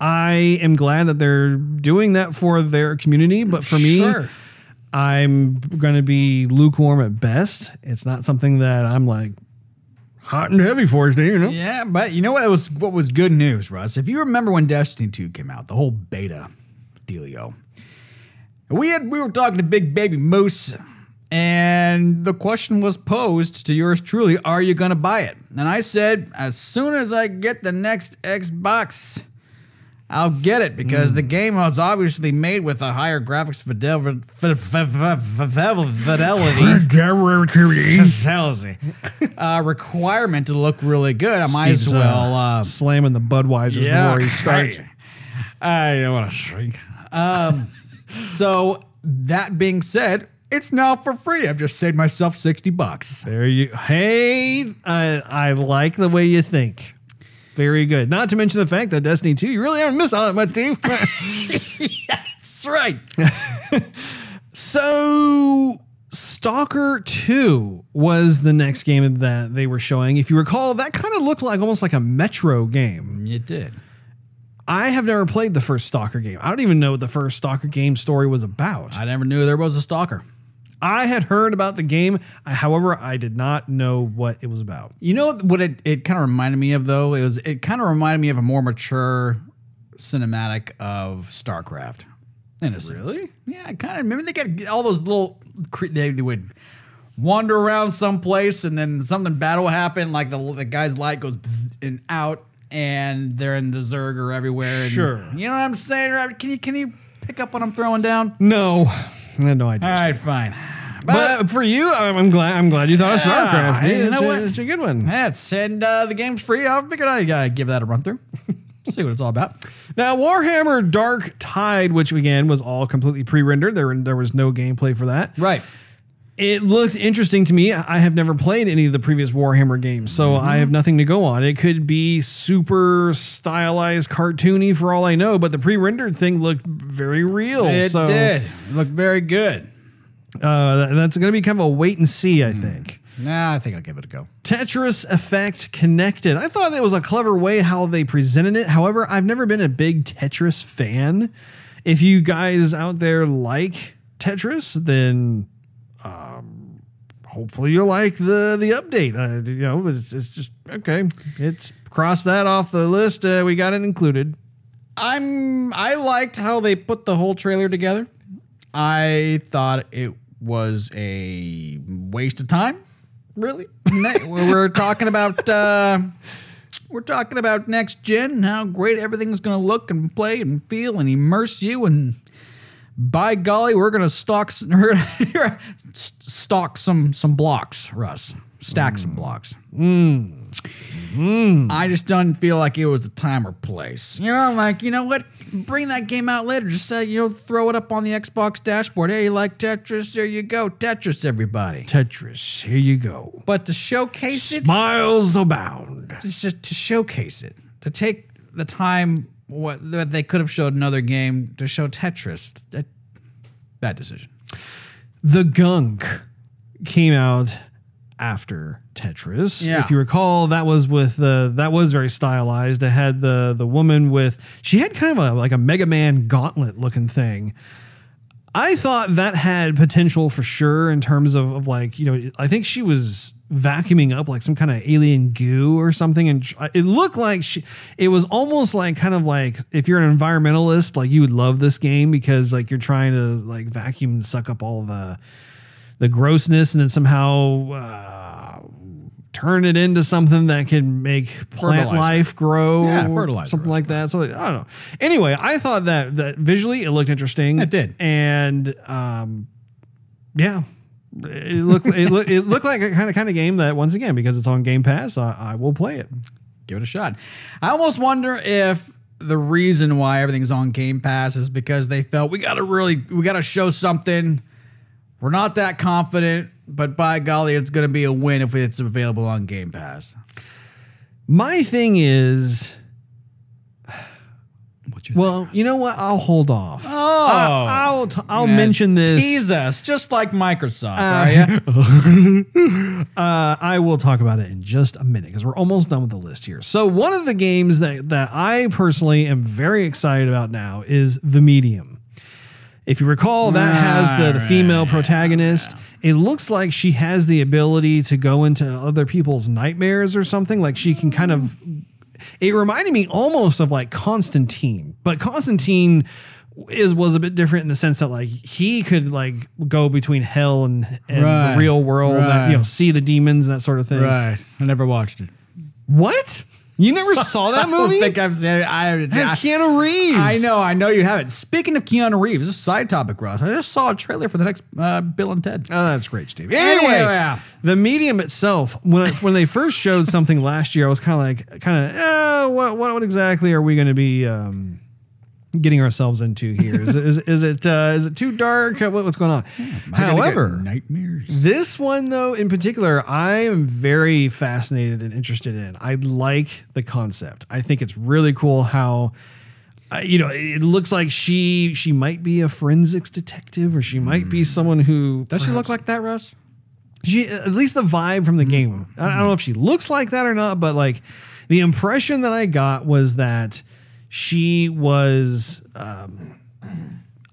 I am glad that they're doing that for their community, but for me, I'm going to be lukewarm at best. It's not something that I'm like hot and heavy for, Steve, you know? Yeah, but you know what was good news, Russ? If you remember when Destiny 2 came out, the whole beta dealio, we were talking to Big Baby Moose, and the question was posed to yours truly, are you going to buy it? And I said, as soon as I get the next Xbox, I'll get it, because the game was obviously made with a higher graphics fidelity requirement to look really good. I might as well slamming the Budweiser before he starts. I don't want to shrink. So that being said, it's now for free. I've just saved myself $60. There you. Hey, I like the way you think. Very good. Not to mention the fact that Destiny 2, you really haven't missed all that much, Steve. That's right. So, Stalker 2 was the next game that they were showing. If you recall, that kind of looked like almost like a Metro game. It did. I have never played the first Stalker game. I don't even know what the first Stalker game story was about. I never knew there was a Stalker. I had heard about the game. However, I did not know what it was about. You know what it kind of reminded me of, though? It kind of reminded me of a more mature cinematic of StarCraft. In a sense. Really? Yeah, kind of. Remember they got all those little... They would wander around someplace, and then something bad will happen, like the guy's light goes and out, and they're in the Zerg or everywhere. Sure. And, you know what I'm saying? Can you pick up what I'm throwing down? No. I had no idea. All right, fine. But for you, I'm glad you thought of StarCraft. You know what? It's a good one. And the game's free. I figured I'd give that a run through. See what it's all about. Now, Warhammer Dark Tide, which again was all completely pre-rendered. There was no gameplay for that. Right. It looked interesting to me. I have never played any of the previous Warhammer games, so I have nothing to go on. It could be super stylized, cartoony for all I know, but the pre-rendered thing looked very real. It did. It looked very good. That's going to be kind of a wait and see, I think. Nah, I think I'll give it a go. Tetris Effect Connected. I thought it was a clever way how they presented it. However, I've never been a big Tetris fan. If you guys out there like Tetris, then hopefully you'll like the update. It's just okay. It's crossed that off the list. We got it included. I liked how they put the whole trailer together. I thought it was a waste of time. Really? We're talking about next gen and how great everything's going to look and play and feel and immerse you, and by golly, we're going to stalk some blocks, Russ. Stack some blocks. I just don't feel like it was the time or place. I'm like, you know what? Bring that game out later. Just throw it up on the Xbox dashboard. Hey, you like Tetris? There you go. Tetris, everybody. Tetris, here you go. But to showcase it. Smiles abound. To showcase it. To take the time that they could have showed another game to show Tetris. Bad decision. The Gunk came out after Tetris. Yeah. If you recall, that was very stylized. It had the woman she had kind of like a Mega Man gauntlet looking thing. I thought that had potential for sure in terms of like, I think she was vacuuming up like some kind of alien goo or something. And it looked like it was almost like kind of like if you're an environmentalist, like you would love this game because like you're trying to like vacuum and suck up all the grossness and then somehow turn it into something that can make plant life grow, fertilizer, something like that. So I don't know. Anyway, I thought that visually it looked interesting. It did, and it looked like a kind of game that once again, because it's on Game Pass, I will play it. Give it a shot. I almost wonder if the reason why everything's on Game Pass is because they felt we got to show something. We're not that confident, but by golly, it's going to be a win if it's available on Game Pass. My thing is, you know what? I'll hold off. Oh, I'll mention this. Tease us, just like Microsoft, are you? I will talk about it in just a minute because we're almost done with the list here. So one of the games that I personally am very excited about now is The Medium. If you recall, that has the female protagonist. It looks like she has the ability to go into other people's nightmares or something. Like she can kind of... It reminded me almost of like Constantine. But Constantine was a bit different in the sense that like he could like go between hell and the real world. And, see the demons and that sort of thing. Right. I never watched it. What? You never saw that movie? I don't think I've seen it. Keanu Reeves. I know you haven't. Speaking of Keanu Reeves, this is a side topic, Russ. I just saw a trailer for the next Bill and Ted. Oh, that's great, Steve. Anyway, The Medium itself, when they first showed something last year, I was kind of what exactly are we going to be getting ourselves into here? Is it too dark? What's going on? However, nightmares. This one though, in particular, I am very fascinated and interested in. I like the concept. I think it's really cool how, it looks like she might be a forensics detective, or she might be someone who does she look like that, Russ? She, at least the vibe from the game. I don't know if she looks like that or not, but like the impression that I got was that she was, I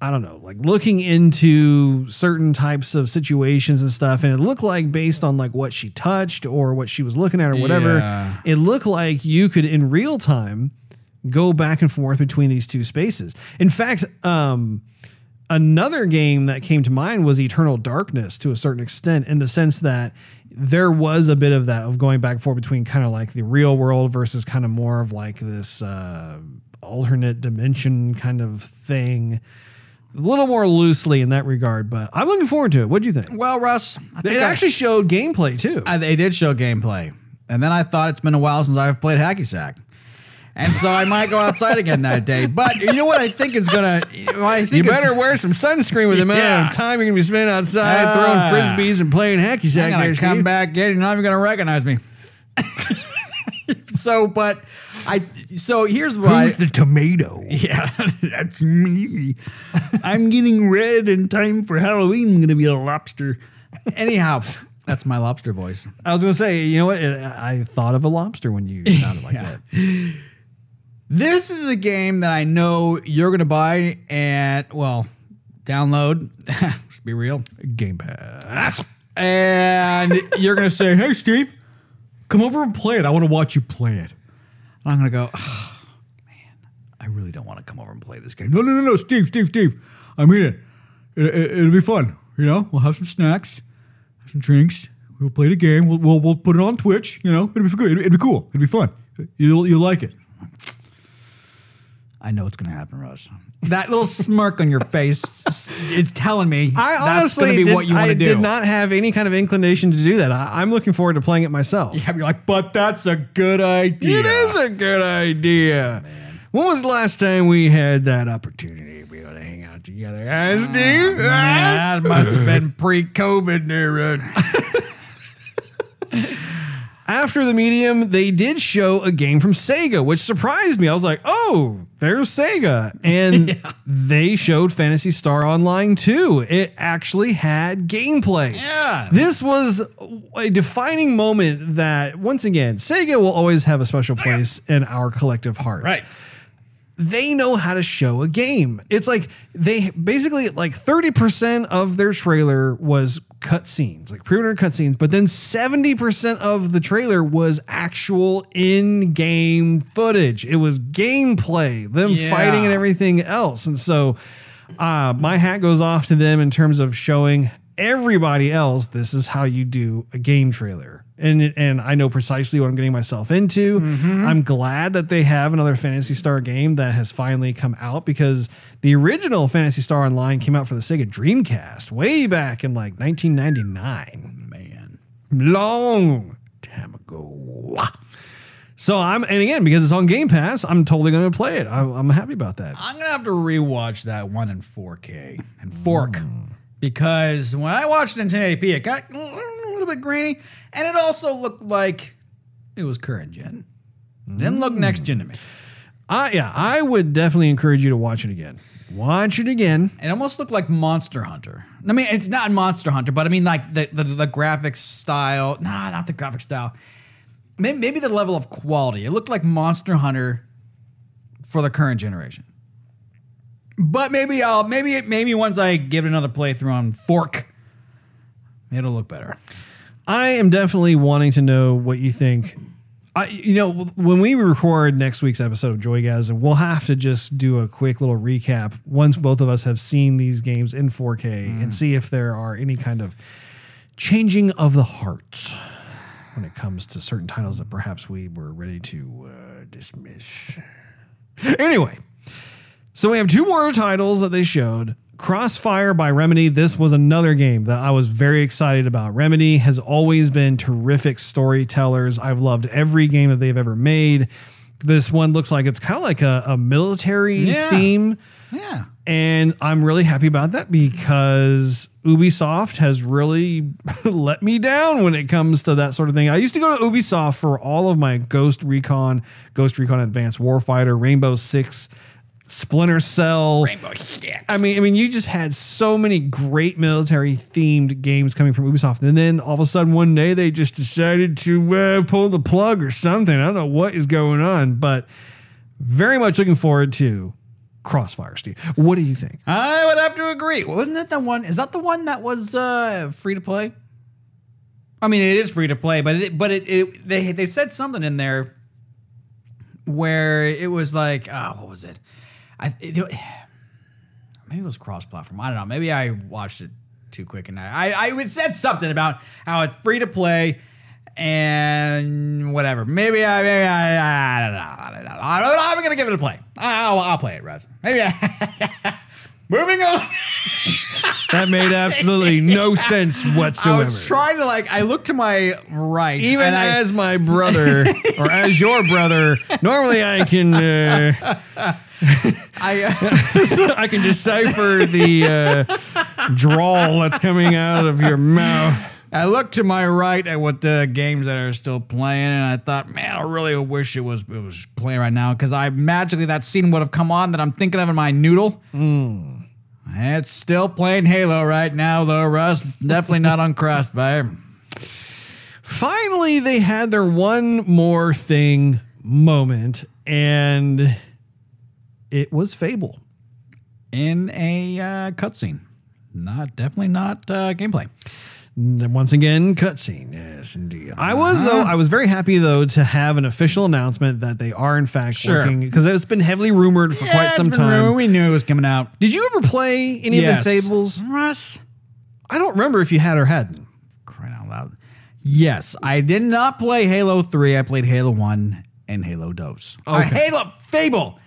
don't know, like looking into certain types of situations and stuff. And it looked like based on like what she touched or what she was looking at or whatever, it looked like you could in real time go back and forth between these two spaces. In fact, another game that came to mind was Eternal Darkness to a certain extent, in the sense that there was a bit of that of going back and forth between kind of like the real world versus kind of more of like this alternate dimension kind of thing. a little more loosely in that regard, but I'm looking forward to it. What do you think? Well, Russ, It actually showed gameplay too. They did show gameplay. And then I thought it's been a while since I've played hacky sack. And so I might go outside again that day. But you know what I think is going to... You better wear some sunscreen with the amount of time you're going to be spending outside throwing frisbees and playing hacky sack. I'm going to come back in, you're not even going to recognize me. So here's why. Who's the tomato? Yeah, that's me. I'm getting red in time for Halloween. I'm going to be a lobster. Anyhow, that's my lobster voice. I was going to say, you know what? I thought of a lobster when you sounded like that. This is a game that I know you're going to buy and, well, download. Let's be real. Game Pass. And you're going to say, hey, Steve, come over and play it. I want to watch you play it. And I'm going to go, oh, man, I really don't want to come over and play this game. No, Steve. I'm in it. It'll be fun. You know, we'll have some snacks, have some drinks. We'll play the game. We'll put it on Twitch. You know, it'll be good. It'll be cool. It'll be fun. You'll like it. I know it's going to happen, Russ. That little smirk on your face is telling me that's going to be what you want to do. I did not have any kind of inclination to do that. I'm looking forward to playing it myself. Yeah, you're like, but that's a good idea. It is a good idea. Man. When was the last time we had that opportunity to be able to hang out together, Steve? That must have been pre-COVID there, Rod. After the medium, they did show a game from Sega, which surprised me. I was like, oh, there's Sega. And they showed Phantasy Star Online 2. It actually had gameplay. Yeah. This was a defining moment that, once again, Sega will always have a special place in our collective hearts. Right. They know how to show a game. It's like they basically like 30% of their trailer was cutscenes, like pre-rendered cutscenes, but then 70% of the trailer was actual in-game footage. It was gameplay, them fighting and everything else. And so my hat goes off to them in terms of showing everybody else this is how you do a game trailer. And I know precisely what I'm getting myself into. I'm glad that they have another Phantasy Star game that has finally come out, because the original Phantasy Star Online came out for the Sega Dreamcast way back in like 1999. Man, long time ago. So and again, because it's on Game Pass, I'm totally going to play it. I'm happy about that. I'm going to have to rewatch that one in 4K and fork. Because when I watched it in 1080p, it got a little bit grainy, and it also looked like it was current gen. Didn't look next gen to me. I would definitely encourage you to watch it again. Watch it again. It almost looked like Monster Hunter. I mean, it's not Monster Hunter, but I mean like the graphics style. Nah, not the graphics style. Maybe the level of quality. It looked like Monster Hunter for the current generation. But maybe once I give it another playthrough on fork, it'll look better. I am definitely wanting to know what you think. When we record next week's episode of Joygasm, we'll have to just do a quick little recap once both of us have seen these games in 4K and see if there are any kind of changing of the hearts when it comes to certain titles that perhaps we were ready to dismiss. Anyway. So we have two more titles that they showed. Crossfire by Remedy. This was another game that I was very excited about. Remedy has always been terrific storytellers. I've loved every game that they've ever made. This one looks like it's kind of like a military theme. Yeah. And I'm really happy about that, because Ubisoft has really let me down when it comes to that sort of thing. I used to go to Ubisoft for all of my Ghost Recon Advanced Warfighter, Rainbow Six, Splinter Cell. Rainbow Six. I mean, you just had so many great military themed games coming from Ubisoft. And then all of a sudden one day they just decided to pull the plug or something. I don't know what is going on, but very much looking forward to Crossfire, Steve. What do you think? I would have to agree. Wasn't that the one? Is that the one that was free to play? I mean, it is free to play, but they said something in there where it was like, what was it? Maybe it was cross-platform. I don't know. Maybe I watched it too quick, and I said something about how it's free to play and whatever. Maybe I don't know. I'm gonna give it a play. I'll play it, Russ. Maybe. Moving on. That made absolutely no sense whatsoever. I was trying to I looked to my right. Even as my brother, or as your brother, normally I can I can decipher the drawl that's coming out of your mouth. I looked to my right at what the games that are still playing, and I thought, man, I really wish it was playing right now, because magically that scene would have come on that I'm thinking of in my noodle. It's still playing Halo right now, though, Russ. Definitely not on Crossfire. Finally, they had their one more thing moment, and it was Fable. In a cutscene. Definitely not gameplay. Once again, cutscene. Yes, indeed. I was very happy though to have an official announcement that they are in fact working, because it's been heavily rumored for quite some time. We knew it was coming out. Did you ever play any of the Fables, Russ? I don't remember if you had or hadn't. Crying out loud. Yes, I did not play Halo 3. I played Halo 1 and Halo Dos. Okay. Fable.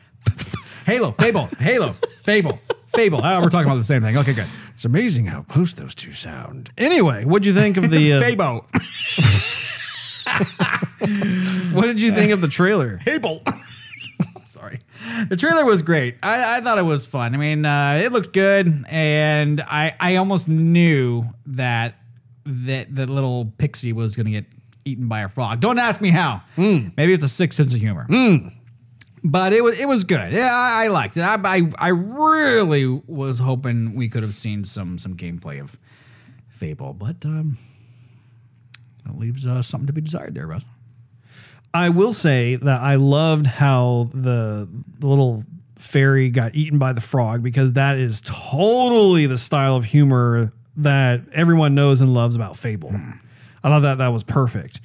Halo, Fable, Halo, Fable, Fable. Oh, we're talking about the same thing. Okay, good. It's amazing how close those two sound. Anyway, what'd you think of the Fabo? What did you think of the trailer? Fable. Sorry. The trailer was great. I thought it was fun. I mean, it looked good, and I almost knew that the little pixie was going to get eaten by a frog. Don't ask me how. Maybe it's a sick sense of humor. But it was good. Yeah, I liked it. I really was hoping we could have seen some gameplay of Fable, but it leaves something to be desired there, Russ. I will say that I loved how the little fairy got eaten by the frog, because that is totally the style of humor that everyone knows and loves about Fable. I thought that was perfect.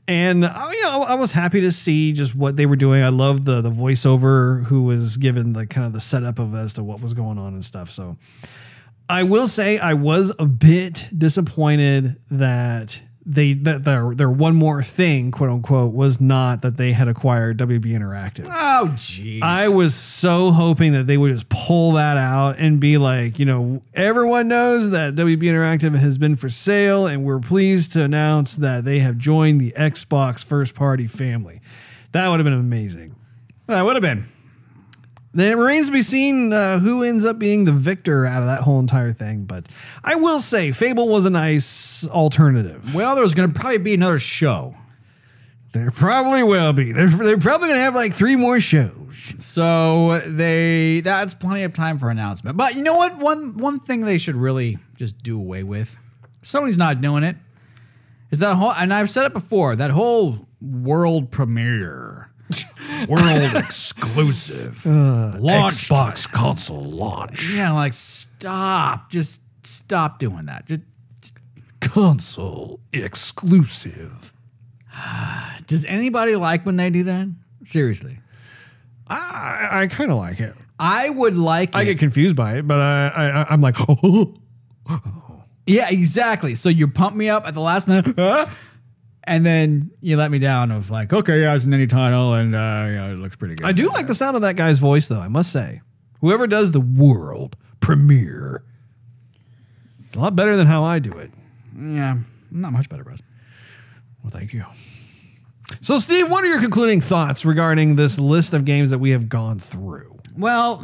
And I was happy to see just what they were doing. I loved the voiceover who was given the kind of the setup of as to what was going on and stuff. So I will say I was a bit disappointed that their one more thing, quote unquote, was not that they had acquired WB Interactive. Oh, jeez. I was so hoping that they would just pull that out and be like, everyone knows that WB Interactive has been for sale, and we're pleased to announce that they have joined the Xbox first party family. That would have been amazing. That would have been. Then it remains to be seen who ends up being the victor out of that whole entire thing. But I will say Fable was a nice alternative. Well, there was going to probably be another show. There probably will be. They're probably going to have like 3 more shows. So that's plenty of time for announcement. But you know what? One thing they should really just do away with, Sony's not doing it, is that whole, and I've said it before, that whole world premiere. World exclusive launch Xbox console launch. Yeah, stop. Just stop doing that. Just console exclusive. Does anybody like when they do that? Seriously. I kind of like it. I would like it. I get confused by it, but I'm like, oh. Yeah, exactly. So you pump me up at the last minute, and then you let me down of okay, yeah, it's an indie title, and it looks pretty good. I do like the sound of that guy's voice, though, I must say. Whoever does the world premiere, it's a lot better than how I do it. Yeah, not much better, Russ. Well, thank you. So, Steve, what are your concluding thoughts regarding this list of games that we have gone through? Well,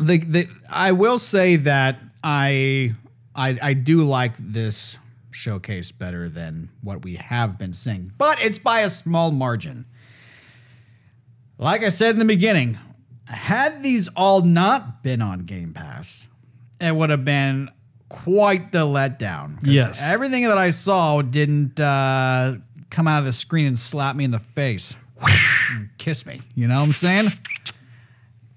I will say that I do like this showcase better than what we have been seeing, but it's by a small margin. Like I said in the beginning, had these all not been on Game Pass, it would have been quite the letdown. Yes. Everything that I saw didn't come out of the screen and slap me in the face. And kiss me. You know what I'm saying?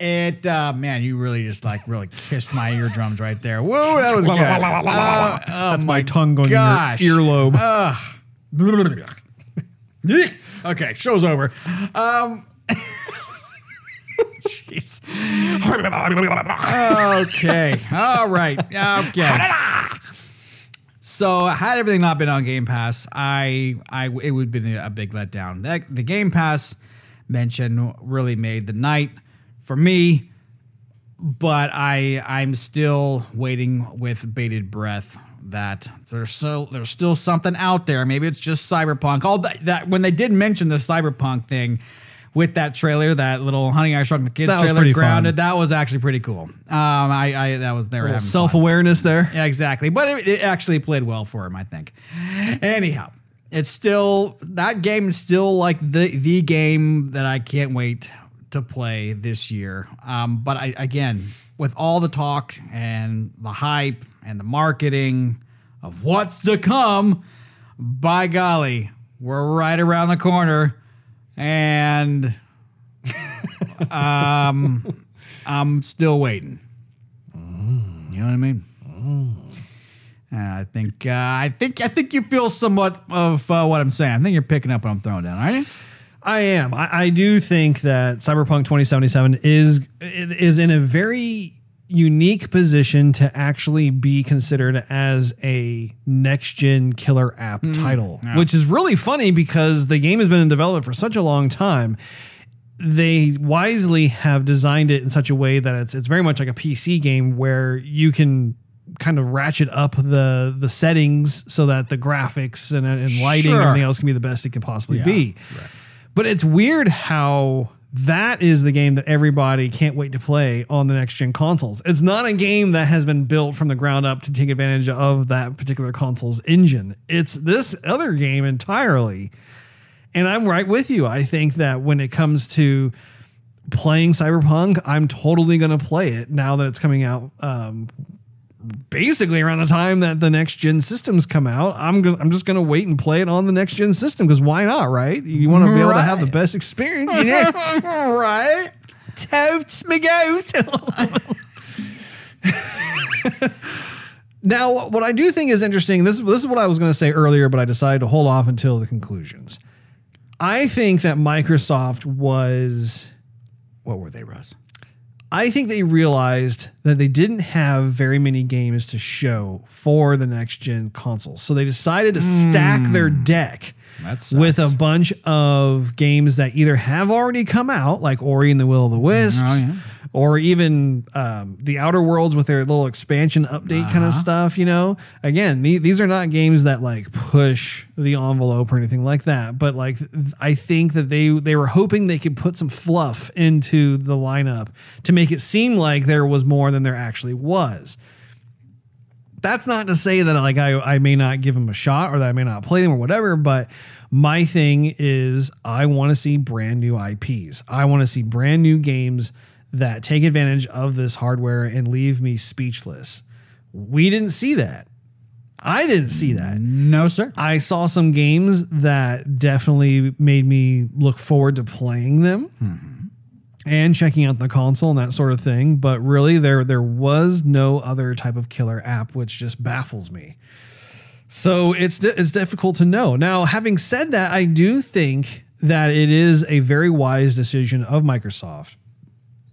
It, man, you really just really kissed my eardrums right there. Whoa, that was good. That's my tongue going in your earlobe. Okay, show's over. Jeez. Okay. All right. Okay. So had everything not been on Game Pass, it would have been a big letdown. The Game Pass mention really made the night for me. but I'm still waiting with bated breath that there's still something out there. Maybe it's just Cyberpunk. All that when they did mention the Cyberpunk thing with that trailer, that little Honey I Shrunk the Kids trailer, Grounded, that was actually pretty cool. That was there. Self-awareness there. Yeah, exactly. But it actually played well for him, I think. Anyhow, it's still, that game is still like the game that I can't wait to play this year. But again, with all the talk and the hype and the marketing of what's to come, by golly, we're right around the corner, and I'm still waiting. You know what I mean? I think you feel somewhat of what I'm saying. I think you're picking up what I'm throwing down, aren't you? I am. I do think that Cyberpunk 2077 is in a very unique position to actually be considered as a next-gen killer app title, which is really funny because the game has been in development for such a long time. They wisely have designed it in such a way that it's very much like a PC game where you can kind of ratchet up the settings so that the graphics and lighting and everything else can be the best it can possibly be. Right. But it's weird how that is the game that everybody can't wait to play on the next gen consoles. It's not a game that has been built from the ground up to take advantage of that particular console's engine. It's this other game entirely. And I'm right with you. I think that when it comes to playing Cyberpunk, I'm totally going to play it now that it's coming out basically around the time that the next gen systems come out. I'm just going to wait and play it on the next gen system because why not, right? You want to be able to have the best experience, you know? Right? Totes me goes. Now, what I do think is interesting, this is what I was going to say earlier, but I decided to hold off until the conclusions. I think that Microsoft was... What were they, Russ? I think they realized that they didn't have very many games to show for the next gen consoles. So they decided to stack their deck with a bunch of games that either have already come out, like Ori and the Will of the Wisps, or even the Outer Worlds with their little expansion update kind of stuff, you know? Again, these are not games that like push the envelope or anything like that, but like I think that they were hoping they could put some fluff into the lineup to make it seem like there was more than there actually was. That's not to say that like I may not give them a shot or that I may not play them or whatever, but my thing is I want to see brand new IPs. I want to see brand new games that take advantage of this hardware and leave me speechless. We didn't see that. I didn't see that. No, sir. I saw some games that definitely made me look forward to playing them and checking out the console and that sort of thing. But really, there was no other type of killer app, which just baffles me. So it's difficult to know. Now, having said that, I do think that it is a very wise decision of Microsoft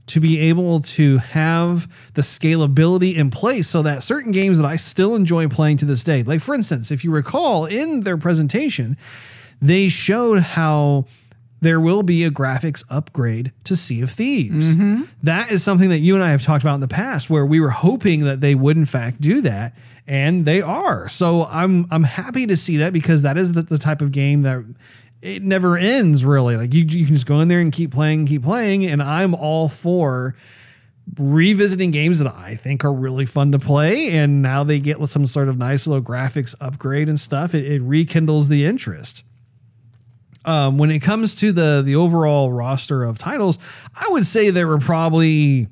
to be able to have the scalability in place so that certain games that I still enjoy playing to this day, like for instance, if you recall in their presentation, they showed how there will be a graphics upgrade to Sea of Thieves. That is something that you and I have talked about in the past where we were hoping that they would in fact do that, and they are. So I'm happy to see that because that is the type of game that it never ends really. Like you can just go in there and keep playing. And I'm all for revisiting games that I think are really fun to play. And now they get with some sort of nice little graphics upgrade and stuff. It rekindles the interest. When it comes to the overall roster of titles, I would say there were probably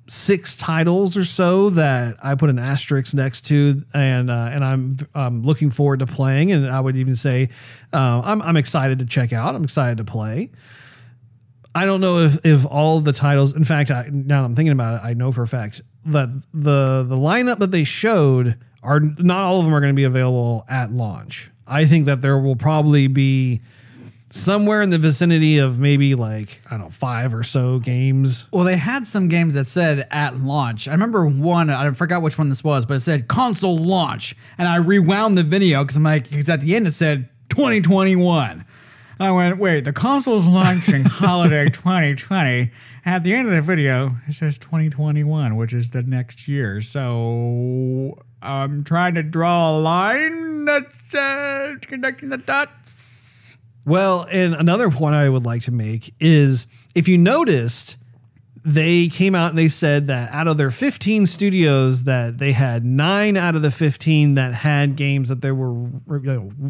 6 titles or so that I put an asterisk next to, and I'm looking forward to playing. And I would even say I'm excited to check out. I'm excited to play. I don't know if all of the titles. In fact, now that I'm thinking about it, I know for a fact that the lineup that they showed are not all of them are going to be available at launch. I think that there will probably be somewhere in the vicinity of maybe like, I don't know, 5 or so games. Well, they had some games that said at launch. I remember one, I forgot which one this was, but it said console launch. And I rewound the video because at the end it said 2021. I went, wait, the console's launching holiday 2020. At the end of the video, it says 2021, which is the next year. So I'm trying to draw a line that's connecting the dots. Well, and another point I would like to make is if you noticed, they came out and they said that out of their 15 studios that they had 9 out of the 15 that had games that they were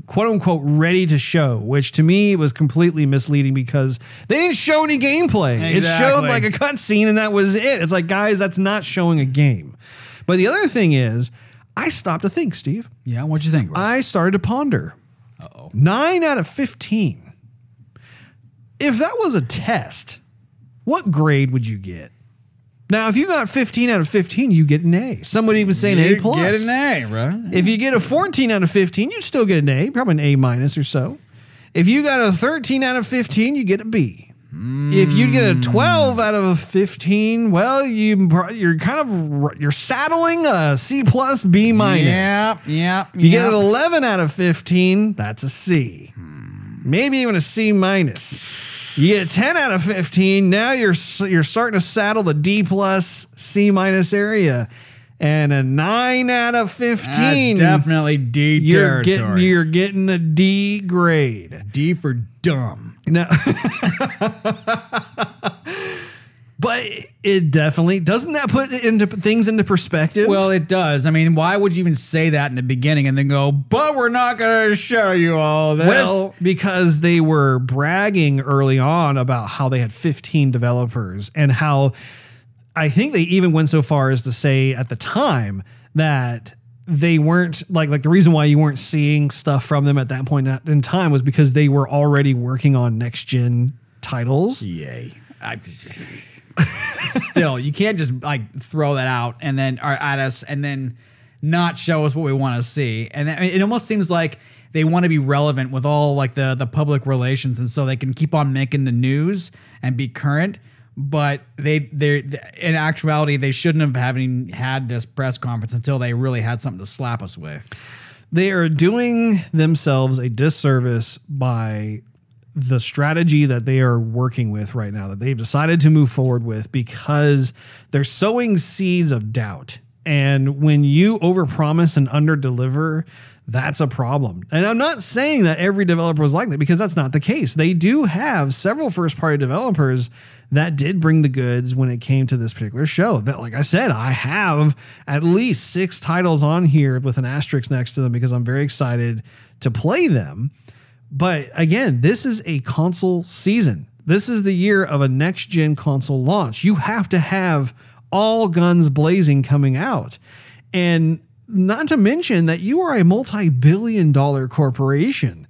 quote unquote ready to show, which to me was completely misleading because they didn't show any gameplay. Exactly. It showed like a cutscene and that was it. It's like, guys, that's not showing a game. But the other thing is I stopped to think, Steve. Yeah, what'd you think, Russ? I started to ponder. 9 out of 15. If that was a test, what grade would you get? Now, if you got 15 out of 15, you get an A. Somebody even say an A plus. Get an A, right? If you get a 14 out of 15, you still get an A, probably an A minus or so. If you got a 13 out of 15, you get a B. If you get a 12 out of 15, well, you're saddling a C plus, B minus. Yeah. You get an 11 out of 15, that's a C. Maybe even a C minus. You get a 10 out of 15. Now you're starting to saddle the D plus, C minus area. And a 9 out of 15. That's definitely D territory. You're getting a D grade. D for dumb. No. But it definitely, doesn't that put things into perspective? Well, it does. I mean, why would you even say that in the beginning and then go, but we're not going to show you all this? Well, because they were bragging early on about how they had 15 developers and how I think they even went so far as to say at the time that they weren't like the reason why you weren't seeing stuff from them at that point in time was because they were already working on next gen titles. Yay. Still, you can't just like throw that out and then at us and then not show us what we want to see. And it almost seems like they want to be relevant with all like the public relations, and so they can keep on making the news and be current. But they're in actuality, they shouldn't have had this press conference until they really had something to slap us with. They are doing themselves a disservice by the strategy that they are working with right now, that they've decided to move forward with, because they're sowing seeds of doubt. And when you overpromise and underdeliver, that's a problem. And I'm not saying that every developer was like that, because that's not the case. They do have several first-party developers that did bring the goods when it came to this particular show. That, like I said, I have at least 6 titles on here with an asterisk next to them because I'm very excited to play them. But again, this is a console season. This is the year of a next-gen console launch. You have to have all guns blazing coming out. And not to mention that you are a multi-billion-dollar corporation.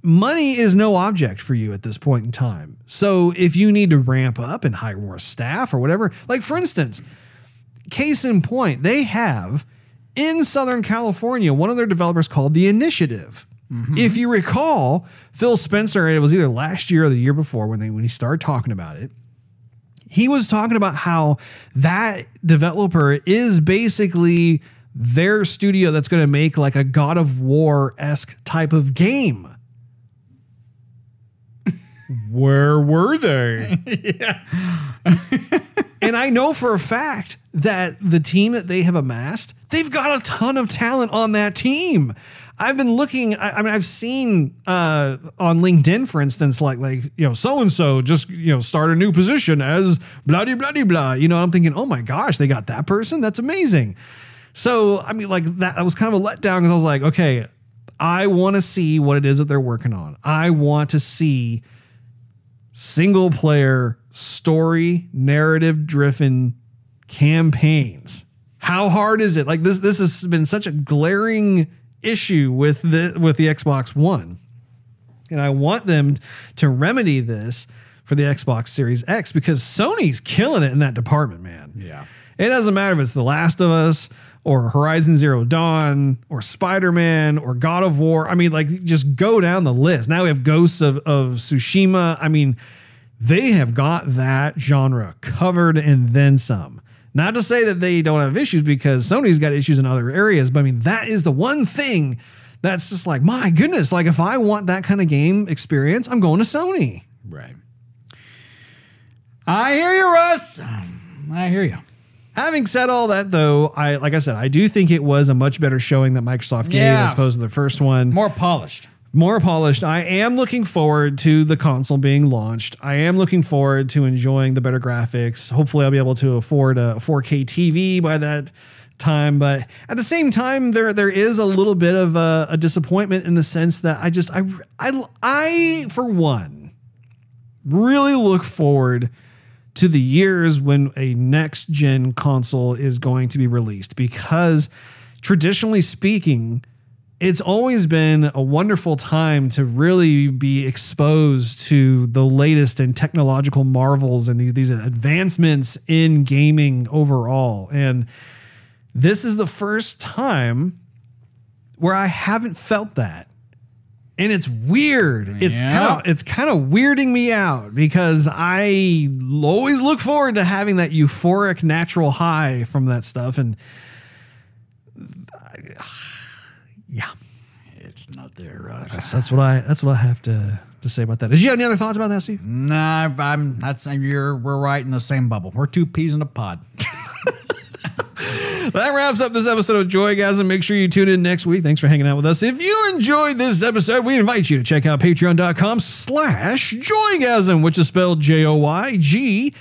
Money is no object for you at this point in time. So if you need to ramp up and hire more staff or whatever, like for instance, case in point, they have in Southern California, one of their developers called The Initiative. If you recall, Phil Spencer, it was either last year or the year before when he started talking about it, he was talking about how that developer is basically their studio that's going to make like a God of War-esque type of game. Where were they? And I know for a fact that the team that they have amassed, they've got a ton of talent on that team. I've been looking, I mean, I've seen on LinkedIn, for instance, like, so-and-so just, start a new position as blah, blah, blah, blah. I'm thinking, oh my gosh, they got that person? That's amazing. So, I mean, like that was kind of a letdown because I was like, okay, I want to see what it is that they're working on. I want to see single player story, narrative driven campaigns. How hard is it? Like this has been such a glaring issue with the Xbox One. And I want them to remedy this for the Xbox Series X because Sony's killing it in that department, man. Yeah. It doesn't matter if it's The Last of Us or Horizon Zero Dawn or Spider-Man or God of War. I mean, like, just go down the list. Now we have Ghosts of Tsushima. I mean, they have got that genre covered and then some. Not to say that they don't have issues, because Sony's got issues in other areas, but I mean, that is the one thing that's just like, my goodness, like if I want that kind of game experience, I'm going to Sony. Right. I hear you, Russ. I hear you. Having said all that, though, like I said, I do think it was a much better showing that Microsoft gave as opposed to the first one. More polished. More polished. I am looking forward to the console being launched. I am looking forward to enjoying the better graphics. Hopefully, I'll be able to afford a 4K TV by that time. But at the same time, there is a little bit of a disappointment in the sense that I for one, really look forward to the years when a next gen console is going to be released, because traditionally speaking, it's always been a wonderful time to really be exposed to the latest in technological marvels and these advancements in gaming overall. And this is the first time where I haven't felt that. And it's weird. It's kind of weirding me out, because I always look forward to having that euphoric natural high from that stuff. And yeah, it's not there. That's what I have to say about that. Did you have any other thoughts about that, Steve? Nah, we're right in the same bubble. We're two peas in a pod. That wraps up this episode of Joygasm. Make sure you tune in next week. Thanks for hanging out with us. If you enjoyed this episode, we invite you to check out patreon.com/Joygasm, which is spelled Joygasm,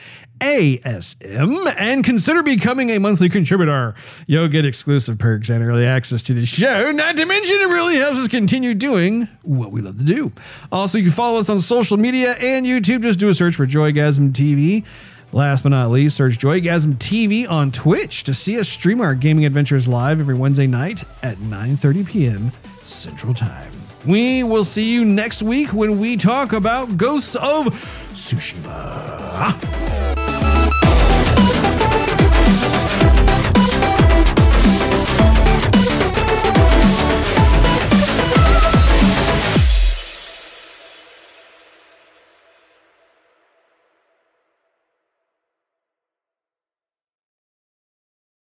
and consider becoming a monthly contributor. You'll get exclusive perks and early access to the show. Not to mention, it really helps us continue doing what we love to do. Also, you can follow us on social media and YouTube. Just do a search for Joygasm TV. Last but not least, search Joygasm TV on Twitch to see us stream our gaming adventures live every Wednesday night at 9:30 p.m. Central Time. We will see you next week when we talk about Ghosts of Tsushima.